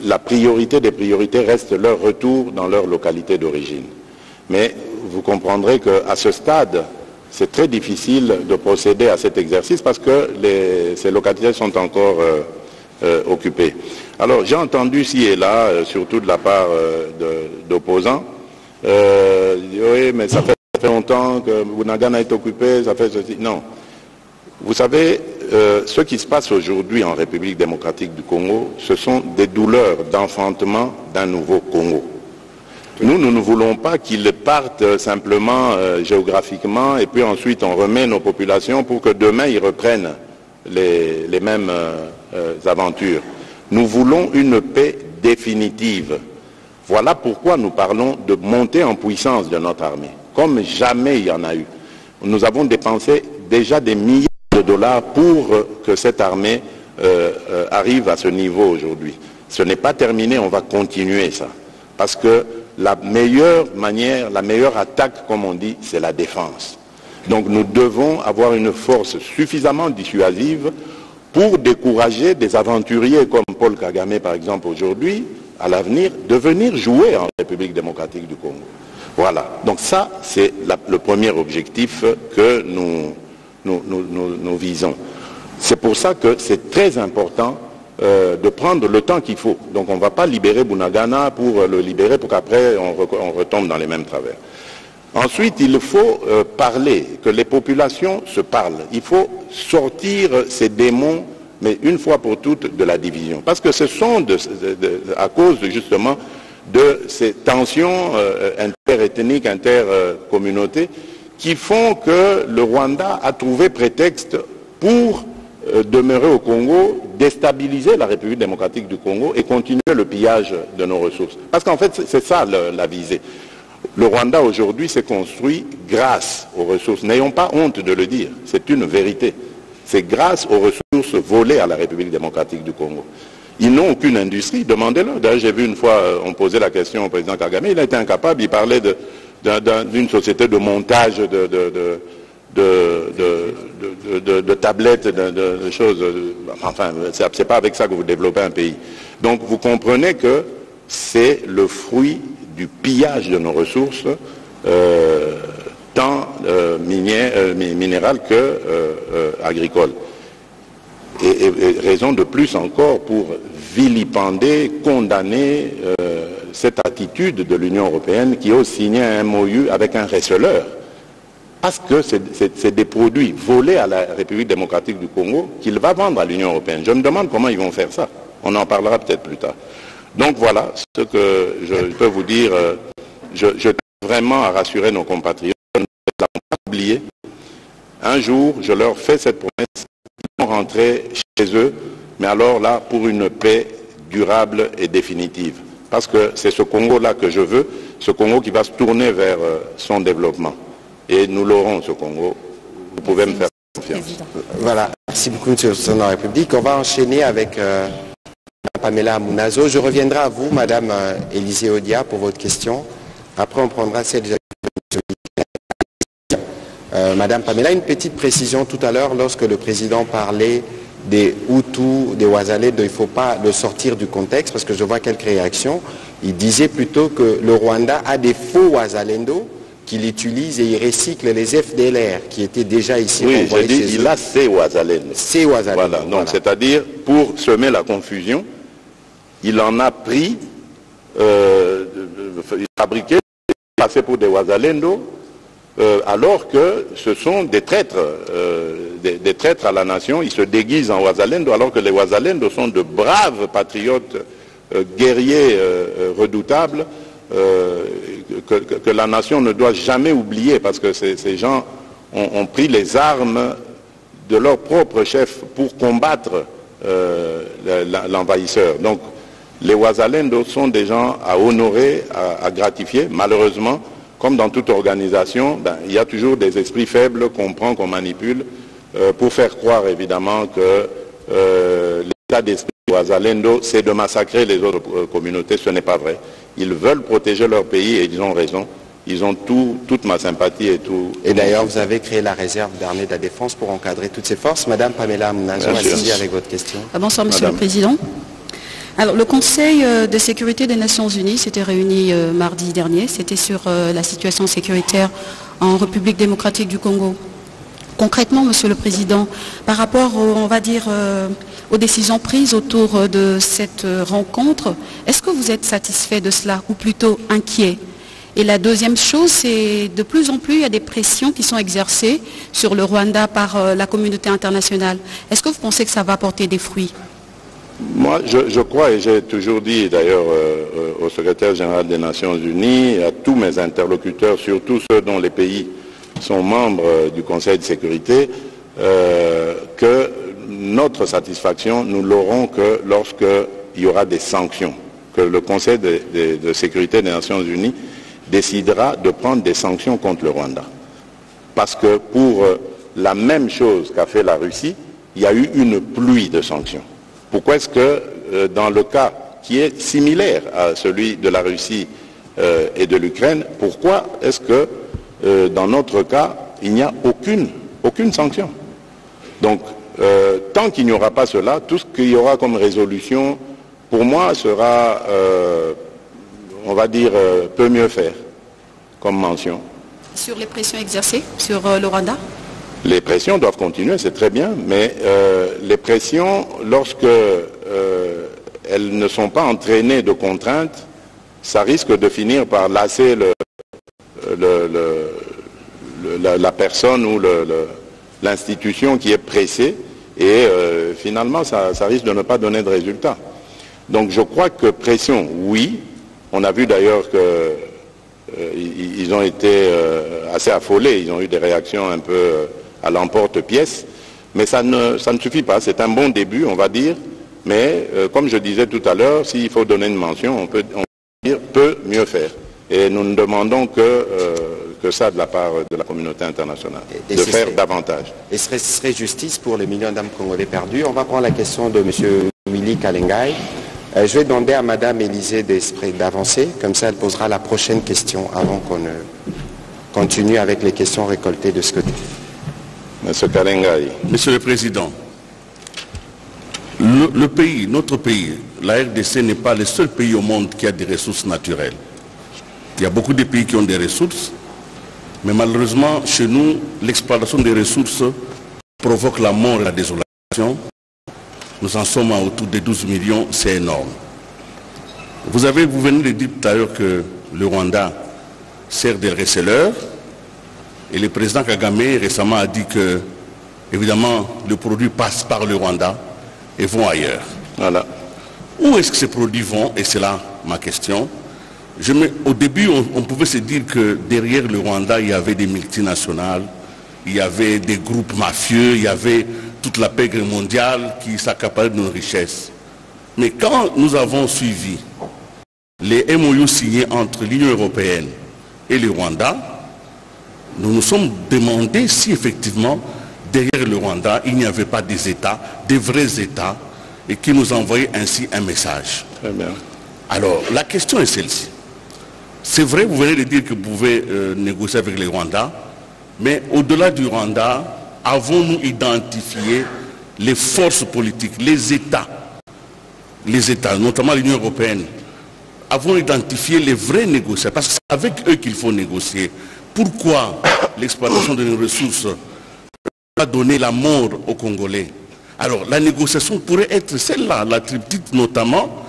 la priorité des priorités reste leur retour dans leur localité d'origine. Mais vous comprendrez qu'à ce stade, c'est très difficile de procéder à cet exercice parce que ces localités sont encore occupées. Alors j'ai entendu ci et là, surtout de la part d'opposants, oui, mais ça fait longtemps que Bunagana est occupé, ça fait ceci. Non. Vous savez, ce qui se passe aujourd'hui en République démocratique du Congo, ce sont des douleurs d'enfantement d'un nouveau Congo. Nous ne voulons pas qu'ils partent simplement géographiquement et puis ensuite on remet nos populations pour que demain ils reprennent les mêmes aventures. Nous voulons une paix définitive. Voilà pourquoi nous parlons de montée en puissance de notre armée, comme jamais il y en a eu. Nous avons dépensé déjà des milliards de dollars pour que cette armée arrive à ce niveau aujourd'hui. Ce n'est pas terminé, on va continuer ça. Parce que la meilleure manière, la meilleure attaque, comme on dit, c'est la défense. Donc nous devons avoir une force suffisamment dissuasive pour décourager des aventuriers comme Paul Kagame, par exemple, aujourd'hui, à l'avenir, de venir jouer en République démocratique du Congo. Voilà. Donc ça, c'est le premier objectif que nous visons. C'est pour ça que c'est très important de prendre le temps qu'il faut. Donc on ne va pas libérer Bunagana pour le libérer pour qu'après on retombe dans les mêmes travers. Ensuite, il faut parler, que les populations se parlent. Il faut sortir ces démons, mais une fois pour toutes, de la division. Parce que ce sont à cause justement de ces tensions interethniques, intercommunautés, qui font que le Rwanda a trouvé prétexte pour demeurer au Congo, déstabiliser la République démocratique du Congo et continuer le pillage de nos ressources. Parce qu'en fait, c'est ça la visée. Le Rwanda aujourd'hui s'est construit grâce aux ressources. N'ayons pas honte de le dire, c'est une vérité. C'est grâce aux ressources volées à la République démocratique du Congo. Ils n'ont aucune industrie, demandez-leur. D'ailleurs, j'ai vu une fois, on posait la question au président Kagame, il a été incapable, il parlait d'une société de montage de tablettes, de choses. Enfin, c'est pas avec ça que vous développez un pays. Donc, vous comprenez que c'est le fruit du pillage de nos ressources, tant minérales que agricoles. Et raison de plus encore pour vilipender, condamner cette attitude de l'Union européenne qui ose signer un MOU avec un receleur. Parce que c'est des produits volés à la République démocratique du Congo qu'il va vendre à l'Union européenne. Je me demande comment ils vont faire ça. On en parlera peut-être plus tard. Donc voilà ce que je peux vous dire. Je tiens vraiment à rassurer nos compatriotes. Nous ne l'avons pas oublié. Un jour, je leur fais cette promesse. Ils vont rentrer chez eux, mais alors là, pour une paix durable et définitive. Parce que c'est ce Congo-là que je veux, ce Congo qui va se tourner vers son développement. Et nous l'aurons, ce Congo. Vous pouvez me faire confiance. Voilà. Merci beaucoup, M. le Président de la République. On va enchaîner avec Pamela Amunazo. Je reviendrai à vous, Madame Élisée Odia, pour votre question. Après, on prendra celle de Madame Pamela, une petite précision tout à l'heure, lorsque le Président parlait des Hutus, des Wazalendo, il ne faut pas le sortir du contexte, parce que je vois quelques réactions. Il disait plutôt que le Rwanda a des faux Wazalendo qu'il utilise et il recycle les FDLR qui étaient déjà ici. Oui, j'ai dit, il a ces Wazalendo. Ces Wazalendo. Voilà, donc c'est-à-dire, pour semer la confusion, il en a pris, fabriqué, passé pour des Wazalendo, alors que ce sont des traîtres, des traîtres à la nation. Ils se déguisent en Wazalendo, alors que les Wazalendo sont de braves patriotes, guerriers redoutables, que la nation ne doit jamais oublier, parce que ces gens ont pris les armes de leur propre chef pour combattre l'envahisseur. Donc les Wazalendo sont des gens à honorer, à gratifier. Malheureusement, comme dans toute organisation, il y a toujours des esprits faibles qu'on prend, qu'on manipule, pour faire croire évidemment que l'état d'esprit des Wazalendo, c'est de massacrer les autres communautés. Ce n'est pas vrai. Ils veulent protéger leur pays et ils ont raison. Ils ont toute ma sympathie et tout. Et d'ailleurs, vous avez créé la réserve d'armée de la défense pour encadrer toutes ces forces. Madame Pamela Amunazo, allez-y avec votre question. Bonsoir, Monsieur le Président. Alors, le Conseil de sécurité des Nations Unies s'était réuni mardi dernier. C'était sur la situation sécuritaire en République démocratique du Congo. Concrètement, Monsieur le Président, par rapport, on va dire, aux décisions prises autour de cette rencontre, est-ce que vous êtes satisfait de cela ou plutôt inquiet? Et la deuxième chose, c'est de plus en plus, il y a des pressions qui sont exercées sur le Rwanda par la communauté internationale. Est-ce que vous pensez que ça va porter des fruits? Moi, je crois, et j'ai toujours dit d'ailleurs au secrétaire général des Nations Unies, à tous mes interlocuteurs, surtout ceux dont les pays sont membres du Conseil de sécurité, que notre satisfaction, nous l'aurons que lorsque il y aura des sanctions, que le Conseil de sécurité des Nations Unies décidera de prendre des sanctions contre le Rwanda. Parce que pour la même chose qu'a fait la Russie, il y a eu une pluie de sanctions. Pourquoi est-ce que dans le cas qui est similaire à celui de la Russie et de l'Ukraine, pourquoi est-ce que dans notre cas, il n'y a aucune sanction? Donc, tant qu'il n'y aura pas cela, tout ce qu'il y aura comme résolution, pour moi, sera, on va dire, peut mieux faire, comme mention. Sur les pressions exercées sur le Rwanda? Les pressions doivent continuer, c'est très bien, mais les pressions, lorsque elles ne sont pas entraînées de contraintes, ça risque de finir par lasser la personne ou l'institution qui est pressée, et finalement ça risque de ne pas donner de résultat. Donc je crois que pression, oui. On a vu d'ailleurs qu'ils ont été assez affolés, ils ont eu des réactions un peu à l'emporte-pièce, mais ça ne suffit pas. C'est un bon début, on va dire, mais comme je disais tout à l'heure, s'il faut donner une mention, on peut dire peut mieux faire. Et nous ne demandons que ça de la part de la communauté internationale, de faire davantage. Et ce serait justice pour les millions d'âmes congolais perdus. On va prendre la question de M. Willy Kalengai. Je vais demander à Mme Élisée Desprez d'avancer, comme ça elle posera la prochaine question avant qu'on ne continue avec les questions récoltées de ce côté. Monsieur Kalengai. Monsieur le Président, notre pays, la RDC n'est pas le seul pays au monde qui a des ressources naturelles. Il y a beaucoup de pays qui ont des ressources, mais malheureusement, chez nous, l'exploitation des ressources provoque la mort et la désolation. Nous en sommes à autour de 12 millions, c'est énorme. Vous venez de dire tout à l'heure que le Rwanda sert de receleur, et le président Kagame récemment a dit que, évidemment, le produit passe par le Rwanda et vont ailleurs. Voilà. Où est-ce que ces produits vont? Et c'est là ma question. Au début, on pouvait se dire que derrière le Rwanda, il y avait des multinationales, il y avait des groupes mafieux, il y avait toute la pègre mondiale qui s'accaparait de nos richesses. Mais quand nous avons suivi les MOU signés entre l'Union européenne et le Rwanda, nous nous sommes demandé si effectivement, derrière le Rwanda, il n'y avait pas des États, des vrais États, et qui nous envoyaient ainsi un message. Très bien. Alors, la question est celle-ci. C'est vrai, vous venez de dire que vous pouvez négocier avec les Rwandais, mais au-delà du Rwanda, avons-nous identifié les forces politiques, les États, notamment l'Union européenne, avons identifié les vrais négociateurs, parce que c'est avec eux qu'il faut négocier. Pourquoi l'exploitation de nos ressources a donné la mort aux Congolais? Alors, la négociation pourrait être celle-là, la triptyque notamment.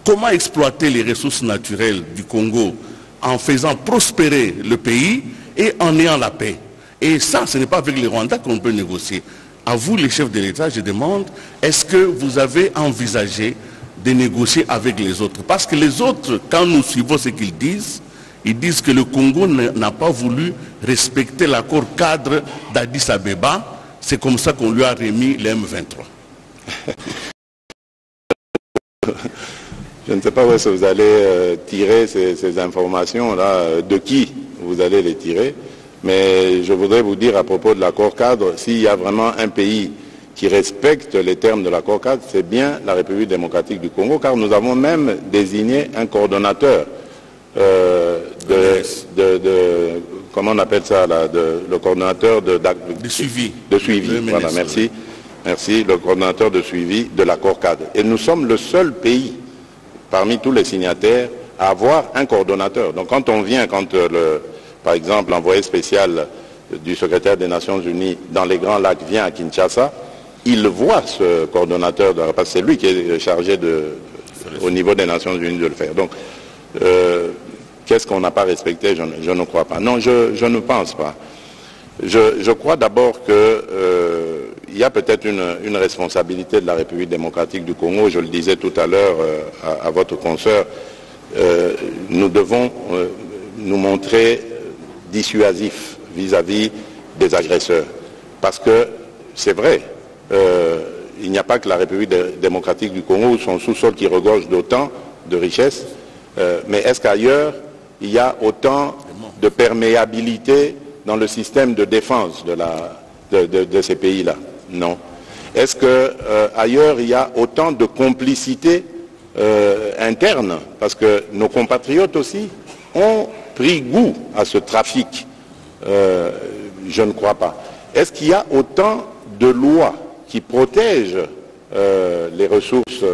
Comment exploiter les ressources naturelles du Congo en faisant prospérer le pays et en ayant la paix? Et ça, ce n'est pas avec les Rwandais qu'on peut négocier. À vous, les chefs de l'État, je demande, est-ce que vous avez envisagé de négocier avec les autres? Parce que les autres, quand nous suivons ce qu'ils disent, ils disent que le Congo n'a pas voulu respecter l'accord cadre d'Addis Abeba. C'est comme ça qu'on lui a remis les M23. Je ne sais pas où est-ce que vous allez tirer ces informations-là, de qui vous allez les tirer, mais je voudrais vous dire à propos de l'accord cadre, s'il y a vraiment un pays qui respecte les termes de l'accord cadre, c'est bien la République démocratique du Congo, car nous avons même désigné un coordonnateur comment on appelle ça là, le coordonnateur de suivi. De suivi, voilà, merci. Merci, le coordonnateur de suivi de l'accord cadre. Et nous sommes le seul pays parmi tous les signataires à avoir un coordonnateur. Donc quand on vient, par exemple, l'envoyé spécial du secrétaire des Nations Unies dans les Grands Lacs vient à Kinshasa, il voit ce coordonnateur, parce que c'est lui qui est chargé au niveau des Nations Unies de le faire. Donc, qu'est-ce qu'on n'a pas respecté? Je ne crois pas. Non, je ne pense pas. Je crois d'abord qu'il y a peut-être une responsabilité de la République démocratique du Congo. Je le disais tout à l'heure à votre consoeur. Nous devons nous montrer dissuasifs vis-à-vis des agresseurs. Parce que c'est vrai, il n'y a pas que la République démocratique du Congo, son sous-sol qui regorge d'autant de richesses, mais est-ce qu'ailleurs, il y a autant de perméabilité dans le système de défense de ces pays-là? Non. Est-ce qu'ailleurs, il y a autant de complicité interne? Parce que nos compatriotes aussi ont pris goût à ce trafic. Je ne crois pas. Est-ce qu'il y a autant de lois qui protègent les ressources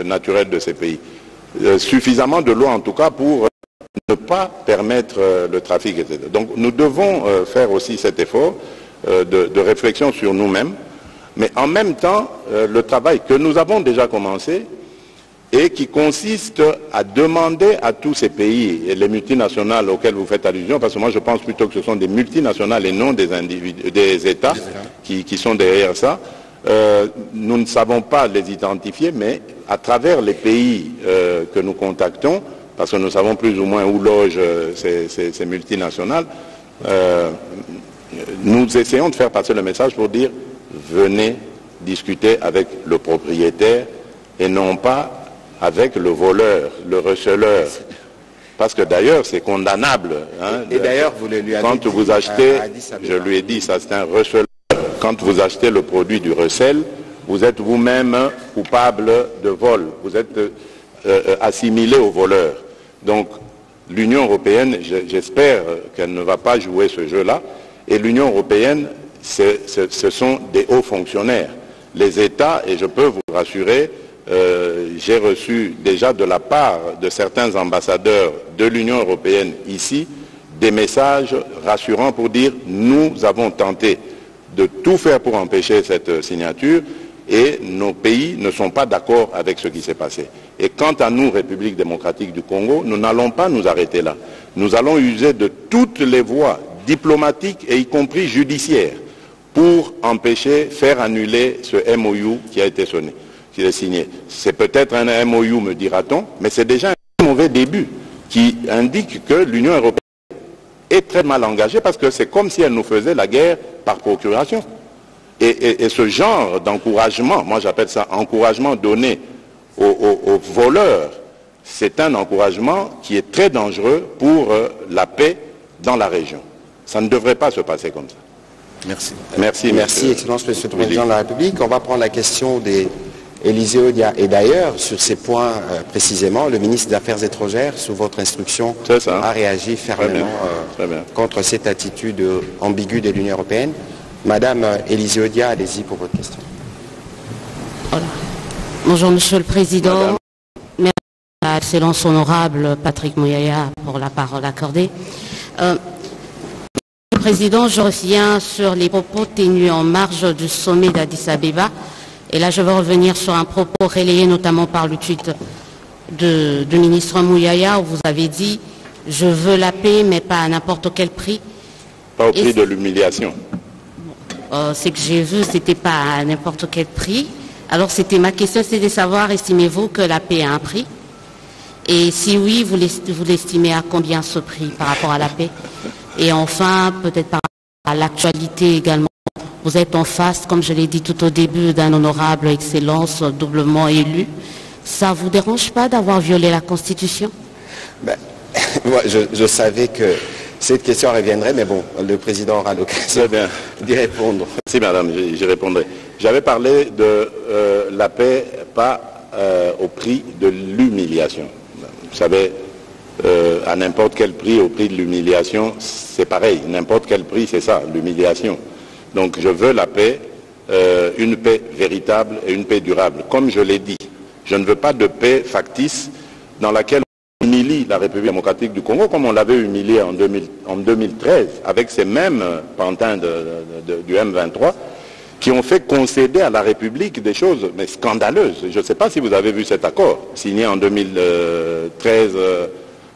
naturelles de ces pays? Suffisamment de lois en tout cas pour ne pas permettre le trafic, etc. Donc nous devons faire aussi cet effort de réflexion sur nous-mêmes, mais en même temps le travail que nous avons déjà commencé et qui consiste à demander à tous ces pays et les multinationales auxquelles vous faites allusion, parce que moi je pense plutôt que ce sont des multinationales et non des États qui sont derrière ça. Nous ne savons pas les identifier, mais à travers les pays que nous contactons, parce que nous savons plus ou moins où logent ces multinationales, nous essayons de faire passer le message pour dire venez discuter avec le propriétaire et non pas avec le voleur, le receleur. Parce que d'ailleurs c'est condamnable. Hein, et d'ailleurs vous le lui avez quand dit vous achetez, je lui ai dit, ça c'est un receleur. Quand vous achetez le produit du recel, vous êtes vous-même coupable de vol. Vous êtes assimilé au voleur. Donc l'Union européenne, j'espère qu'elle ne va pas jouer ce jeu-là. Et l'Union européenne, ce sont des hauts fonctionnaires. Les États, et je peux vous rassurer, j'ai reçu déjà de la part de certains ambassadeurs de l'Union européenne ici des messages rassurants pour dire nous avons tenté de tout faire pour empêcher cette signature et nos pays ne sont pas d'accord avec ce qui s'est passé. Et quant à nous, République démocratique du Congo, nous n'allons pas nous arrêter là. Nous allons user de toutes les voies diplomatiques et y compris judiciaires pour empêcher, faire annuler ce MOU qui a été signé. C'est peut-être un MOU, me dira-t-on, mais c'est déjà un mauvais début qui indique que l'Union européenne est très mal engagée parce que c'est comme si elle nous faisait la guerre par procuration. Et ce genre d'encouragement, moi j'appelle ça encouragement donné aux voleurs, c'est un encouragement qui est très dangereux pour la paix dans la région. Ça ne devrait pas se passer comme ça. Merci. Merci, Excellence, Monsieur le Président de la République. On va prendre la question d'Élysée Odia. Et d'ailleurs, sur ces points précisément, le ministre des Affaires étrangères, sous votre instruction, a réagi fermement contre cette attitude ambiguë de l'Union européenne. Madame Élysée Odia, allez-y pour votre question. Voilà. Bonjour Monsieur le Président. Merci à Excellence honorable Patrick Mouyaya pour la parole accordée. Monsieur le Président, je reviens sur les propos tenus en marge du sommet d'Addis Abeba. Et là, je veux revenir sur un propos relayé notamment par le tweet du ministre Mouyaya où vous avez dit « Je veux la paix, mais pas à n'importe quel prix ». Pas au prix de l'humiliation. C'est que j'ai vu, c'était pas à n'importe quel prix. Alors c'était ma question, c'est de savoir, estimez-vous que la paix a un prix? Et si oui, vous l'estimez à combien ce prix par rapport à la paix? Et enfin, peut-être par rapport à l'actualité également, vous êtes en face, comme je l'ai dit tout au début, d'un honorable Excellence doublement élu. Ça vous dérange pas d'avoir violé la Constitution? Moi, je savais que cette question reviendrait, mais bon, le Président aura l'occasion d'y répondre. Merci Madame, j'y répondrai. J'avais parlé de la paix, pas au prix de l'humiliation. Vous savez, à n'importe quel prix, au prix de l'humiliation, c'est pareil. N'importe quel prix, c'est ça, l'humiliation. Donc je veux la paix, une paix véritable et une paix durable. Comme je l'ai dit, je ne veux pas de paix factice dans laquelle on humilie la République démocratique du Congo comme on l'avait humilié en 2013 avec ces mêmes pantins du M23 qui ont fait concéder à la République des choses mais scandaleuses. Je ne sais pas si vous avez vu cet accord signé en 2013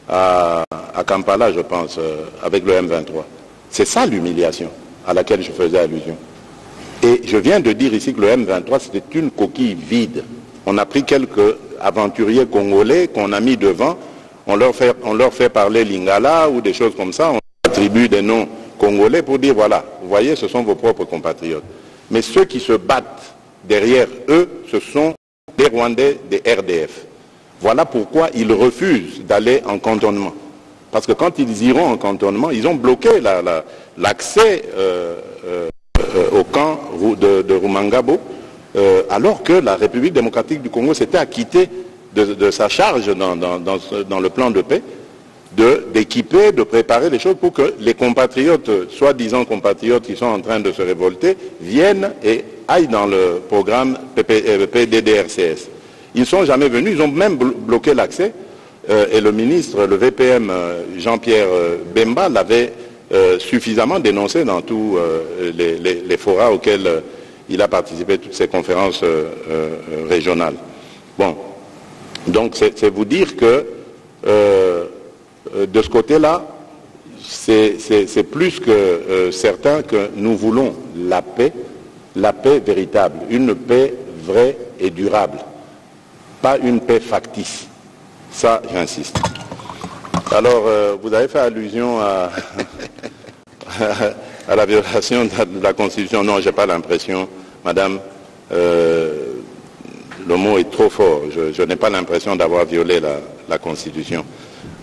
à Kampala, je pense, avec le M23. C'est ça l'humiliation à laquelle je faisais allusion. Et je viens de dire ici que le M23, c'était une coquille vide. On a pris quelques aventuriers congolais qu'on a mis devant, on leur fait parler Lingala ou des choses comme ça, on attribue des noms congolais pour dire, voilà, vous voyez, ce sont vos propres compatriotes. Mais ceux qui se battent derrière eux, ce sont les Rwandais des RDF. Voilà pourquoi ils refusent d'aller en cantonnement. Parce que quand ils iront en cantonnement, ils ont bloqué l'accès au camp de Rumangabo, alors que la République démocratique du Congo s'était acquittée de sa charge dans le plan de paix, d'équiper, de préparer les choses pour que les compatriotes, soi-disant compatriotes qui sont en train de se révolter, viennent et aillent dans le programme PDDRCS. Ils ne sont jamais venus, ils ont même bloqué l'accès, et le ministre, le VPM Jean-Pierre Bemba l'avait suffisamment dénoncé dans tous les forats auxquels il a participé, toutes ces conférences régionales. Bon, donc c'est vous dire que de ce côté-là, c'est plus que certain que nous voulons la paix véritable, une paix vraie et durable, pas une paix factice. Ça, j'insiste. Alors, vous avez fait allusion à la violation de la Constitution. Non, je n'ai pas l'impression, madame, le mot est trop fort. Je n'ai pas l'impression d'avoir violé la Constitution.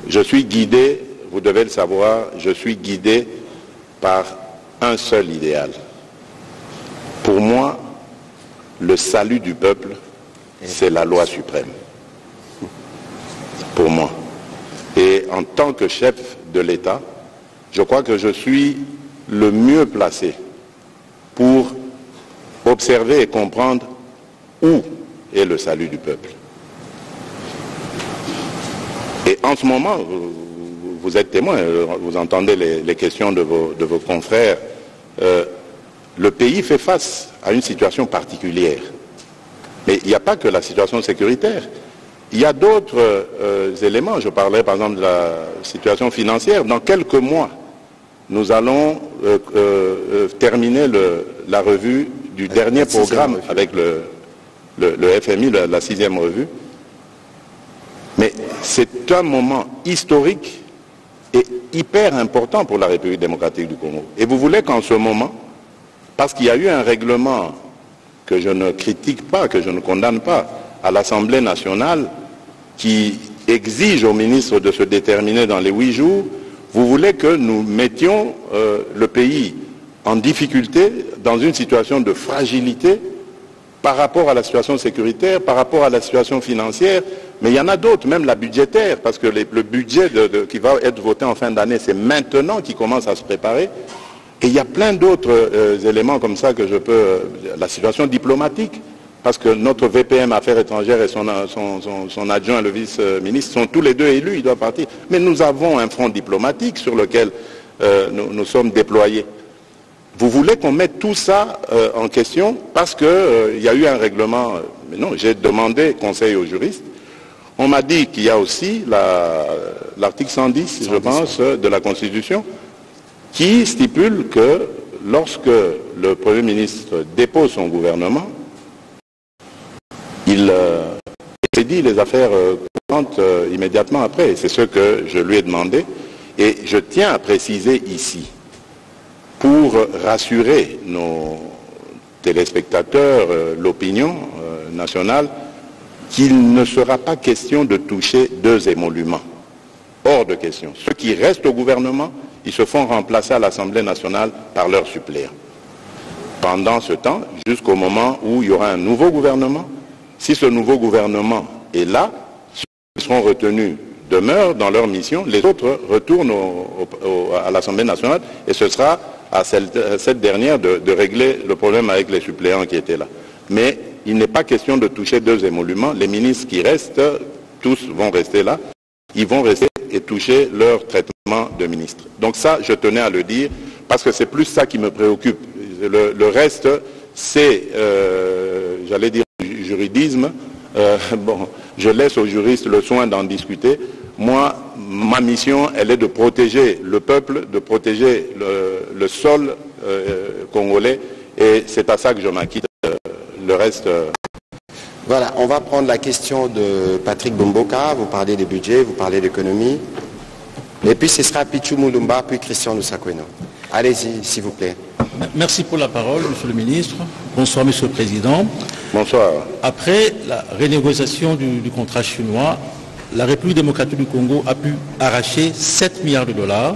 Je suis guidé, vous devez le savoir, je suis guidé par un seul idéal. Pour moi, le salut du peuple, c'est la loi suprême. Pour moi. Et en tant que chef de l'État, je crois que je suis le mieux placé pour observer et comprendre où est le salut du peuple. Et en ce moment, vous êtes témoin, vous entendez les questions de vos confrères, le pays fait face à une situation particulière. Mais il n'y a pas que la situation sécuritaire. Il y a d'autres éléments. Je parlais par exemple de la situation financière. Dans quelques mois, nous allons terminer la revue du dernier programme avec le FMI, la 6e revue. Mais c'est un moment historique et hyper important pour la République démocratique du Congo. Et vous voulez qu'en ce moment, parce qu'il y a eu un règlement que je ne critique pas, que je ne condamne pas, à l'Assemblée nationale, qui exige au ministre de se déterminer dans les 8 jours, vous voulez que nous mettions le pays en difficulté, dans une situation de fragilité, par rapport à la situation sécuritaire, par rapport à la situation financière, mais il y en a d'autres, même la budgétaire, parce que le budget qui va être voté en fin d'année, c'est maintenant qu'il commence à se préparer. Et il y a plein d'autres éléments comme ça que je peux... La situation diplomatique, parce que notre VPM Affaires étrangères et son adjoint, le vice-ministre, sont tous les deux élus, ils doivent partir. Mais nous avons un front diplomatique sur lequel nous sommes déployés. Vous voulez qu'on mette tout ça en question parce qu'il y a eu un règlement... mais non, j'ai demandé conseil aux juristes. On m'a dit qu'il y a aussi l'article 110, je pense, de la Constitution, qui stipule que lorsque le Premier ministre dépose son gouvernement, il expédie les affaires courantes immédiatement après. C'est ce que je lui ai demandé. Et je tiens à préciser ici, pour rassurer nos téléspectateurs, l'opinion nationale, qu'il ne sera pas question de toucher 2 émoluments. Hors de question. Ceux qui restent au gouvernement, ils se font remplacer à l'Assemblée nationale par leurs suppléants. Pendant ce temps, jusqu'au moment où il y aura un nouveau gouvernement, si ce nouveau gouvernement est là, ceux qui seront retenus demeurent dans leur mission, les autres retournent à l'Assemblée nationale et ce sera à cette dernière de régler le problème avec les suppléants qui étaient là. Mais il n'est pas question de toucher 2 émoluments. Les ministres qui restent, tous vont rester là. Ils vont rester et toucher leur traitement de ministre. Donc ça, je tenais à le dire, parce que c'est plus ça qui me préoccupe. Le reste, c'est, j'allais dire, du juridisme. Bon, je laisse aux juristes le soin d'en discuter. Moi, ma mission, elle est de protéger le peuple, de protéger le sol congolais, et c'est à ça que je m'acquitte. Le reste... Voilà, on va prendre la question de Patrick Bomboka. Vous parlez des budgets, vous parlez d'économie. Et puis ce sera Pichou Moulumba, puis Christian Lusakweno. Allez-y, s'il vous plaît. Merci pour la parole, Monsieur le Ministre. Bonsoir, Monsieur le Président. Bonsoir. Après la renégociation du contrat chinois, la République démocratique du Congo a pu arracher 7 milliards de dollars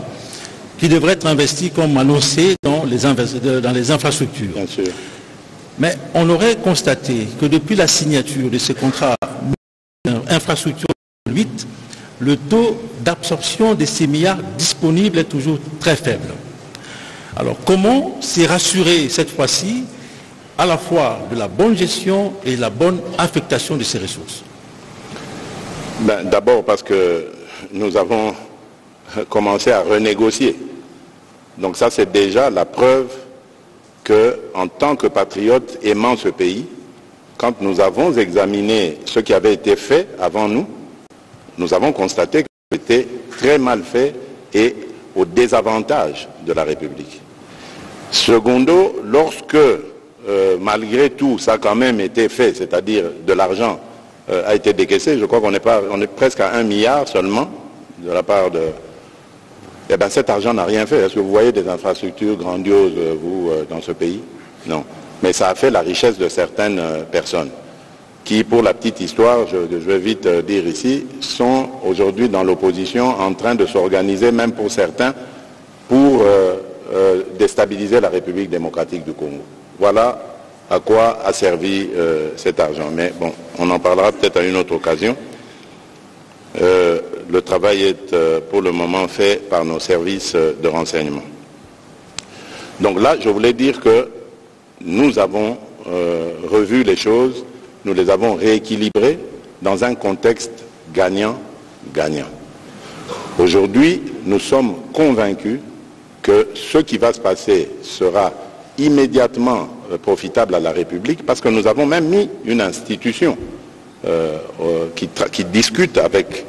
qui devraient être investis comme annoncé dans les infrastructures. Bien sûr. Mais on aurait constaté que depuis la signature de ce contrat infrastructure 8, le taux d'absorption de ces milliards disponibles est toujours très faible. Alors comment s'est rassuré cette fois-ci à la fois de la bonne gestion et la bonne affectation de ces ressources? D'abord parce que nous avons commencé à renégocier. Donc ça, c'est déjà la preuve qu'en tant que patriotes aimant ce pays, quand nous avons examiné ce qui avait été fait avant nous, nous avons constaté que c'était très mal fait et au désavantage de la République. Secondo, lorsque, malgré tout, ça a quand même été fait, c'est-à-dire de l'argent a été décaissé, je crois qu'on est presque à 1 milliard seulement de la part de... Eh bien, cet argent n'a rien fait. Est-ce que vous voyez des infrastructures grandioses, vous, dans ce pays? Non. Mais ça a fait la richesse de certaines personnes qui, pour la petite histoire, je vais vite dire ici, sont aujourd'hui dans l'opposition en train de s'organiser, même pour certains, pour déstabiliser la République démocratique du Congo. Voilà à quoi a servi cet argent. Mais bon, on en parlera peut-être à une autre occasion. Le travail est pour le moment fait par nos services de renseignement. Donc là, je voulais dire que nous avons revu les choses, nous les avons rééquilibrées dans un contexte gagnant-gagnant. Aujourd'hui, nous sommes convaincus que ce qui va se passer sera immédiatement profitable à la République parce que nous avons même mis une institution qui discute avec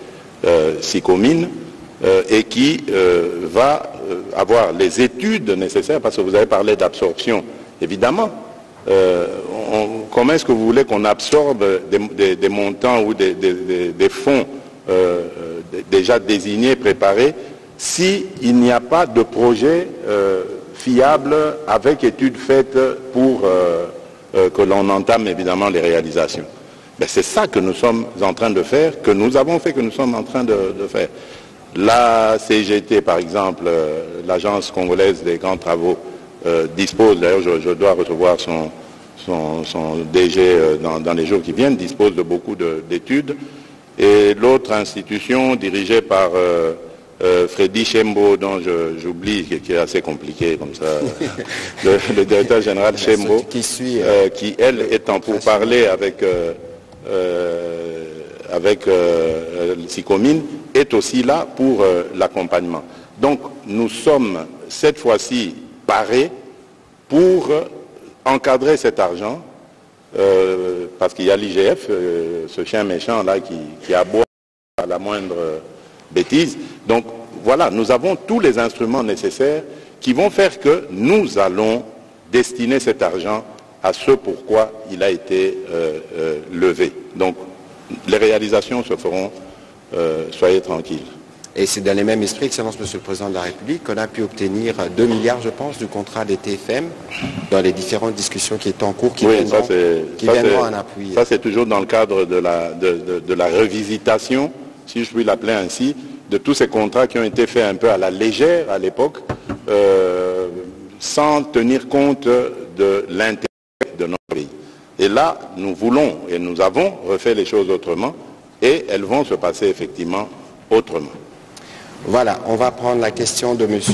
SICOMINE et qui va avoir les études nécessaires, parce que vous avez parlé d'absorption. Évidemment, comment est-ce que vous voulez qu'on absorbe des montants ou des fonds déjà désignés, préparés, s'il n'y a pas de projet fiable avec études faites pour que l'on entame évidemment les réalisations? C'est ça que nous sommes en train de faire, que nous avons fait, que nous sommes en train de faire. La CGT, par exemple, l'Agence congolaise des grands travaux, dispose, d'ailleurs je dois recevoir son DG dans les jours qui viennent, dispose de beaucoup d'études. Et l'autre institution dirigée par Freddy Chembo, dont j'oublie, qui est assez compliqué comme ça, le directeur général Chembo, qui elle est en pourparlers avec SICOMINE, est aussi là pour l'accompagnement. Donc nous sommes cette fois-ci parés pour encadrer cet argent, parce qu'il y a l'IGF, ce chien méchant là qui aboie à la moindre bêtise. Donc voilà, nous avons tous les instruments nécessaires qui vont faire que nous allons destiner cet argent à ce pourquoi il a été levé. Donc les réalisations se feront, soyez tranquilles. Et c'est dans les mêmes esprits, Excellence Monsieur le Président de la République, qu'on a pu obtenir 2 milliards, je pense, du contrat des TFM dans les différentes discussions qui étaient en cours, qui viendront en appui. Ça, c'est toujours dans le cadre de la revisitation, si je puis l'appeler ainsi, de tous ces contrats qui ont été faits un peu à la légère à l'époque, sans tenir compte de l'intérêt de notre pays. Et là, nous voulons et nous avons refait les choses autrement et elles vont se passer effectivement autrement. Voilà, on va prendre la question de monsieur.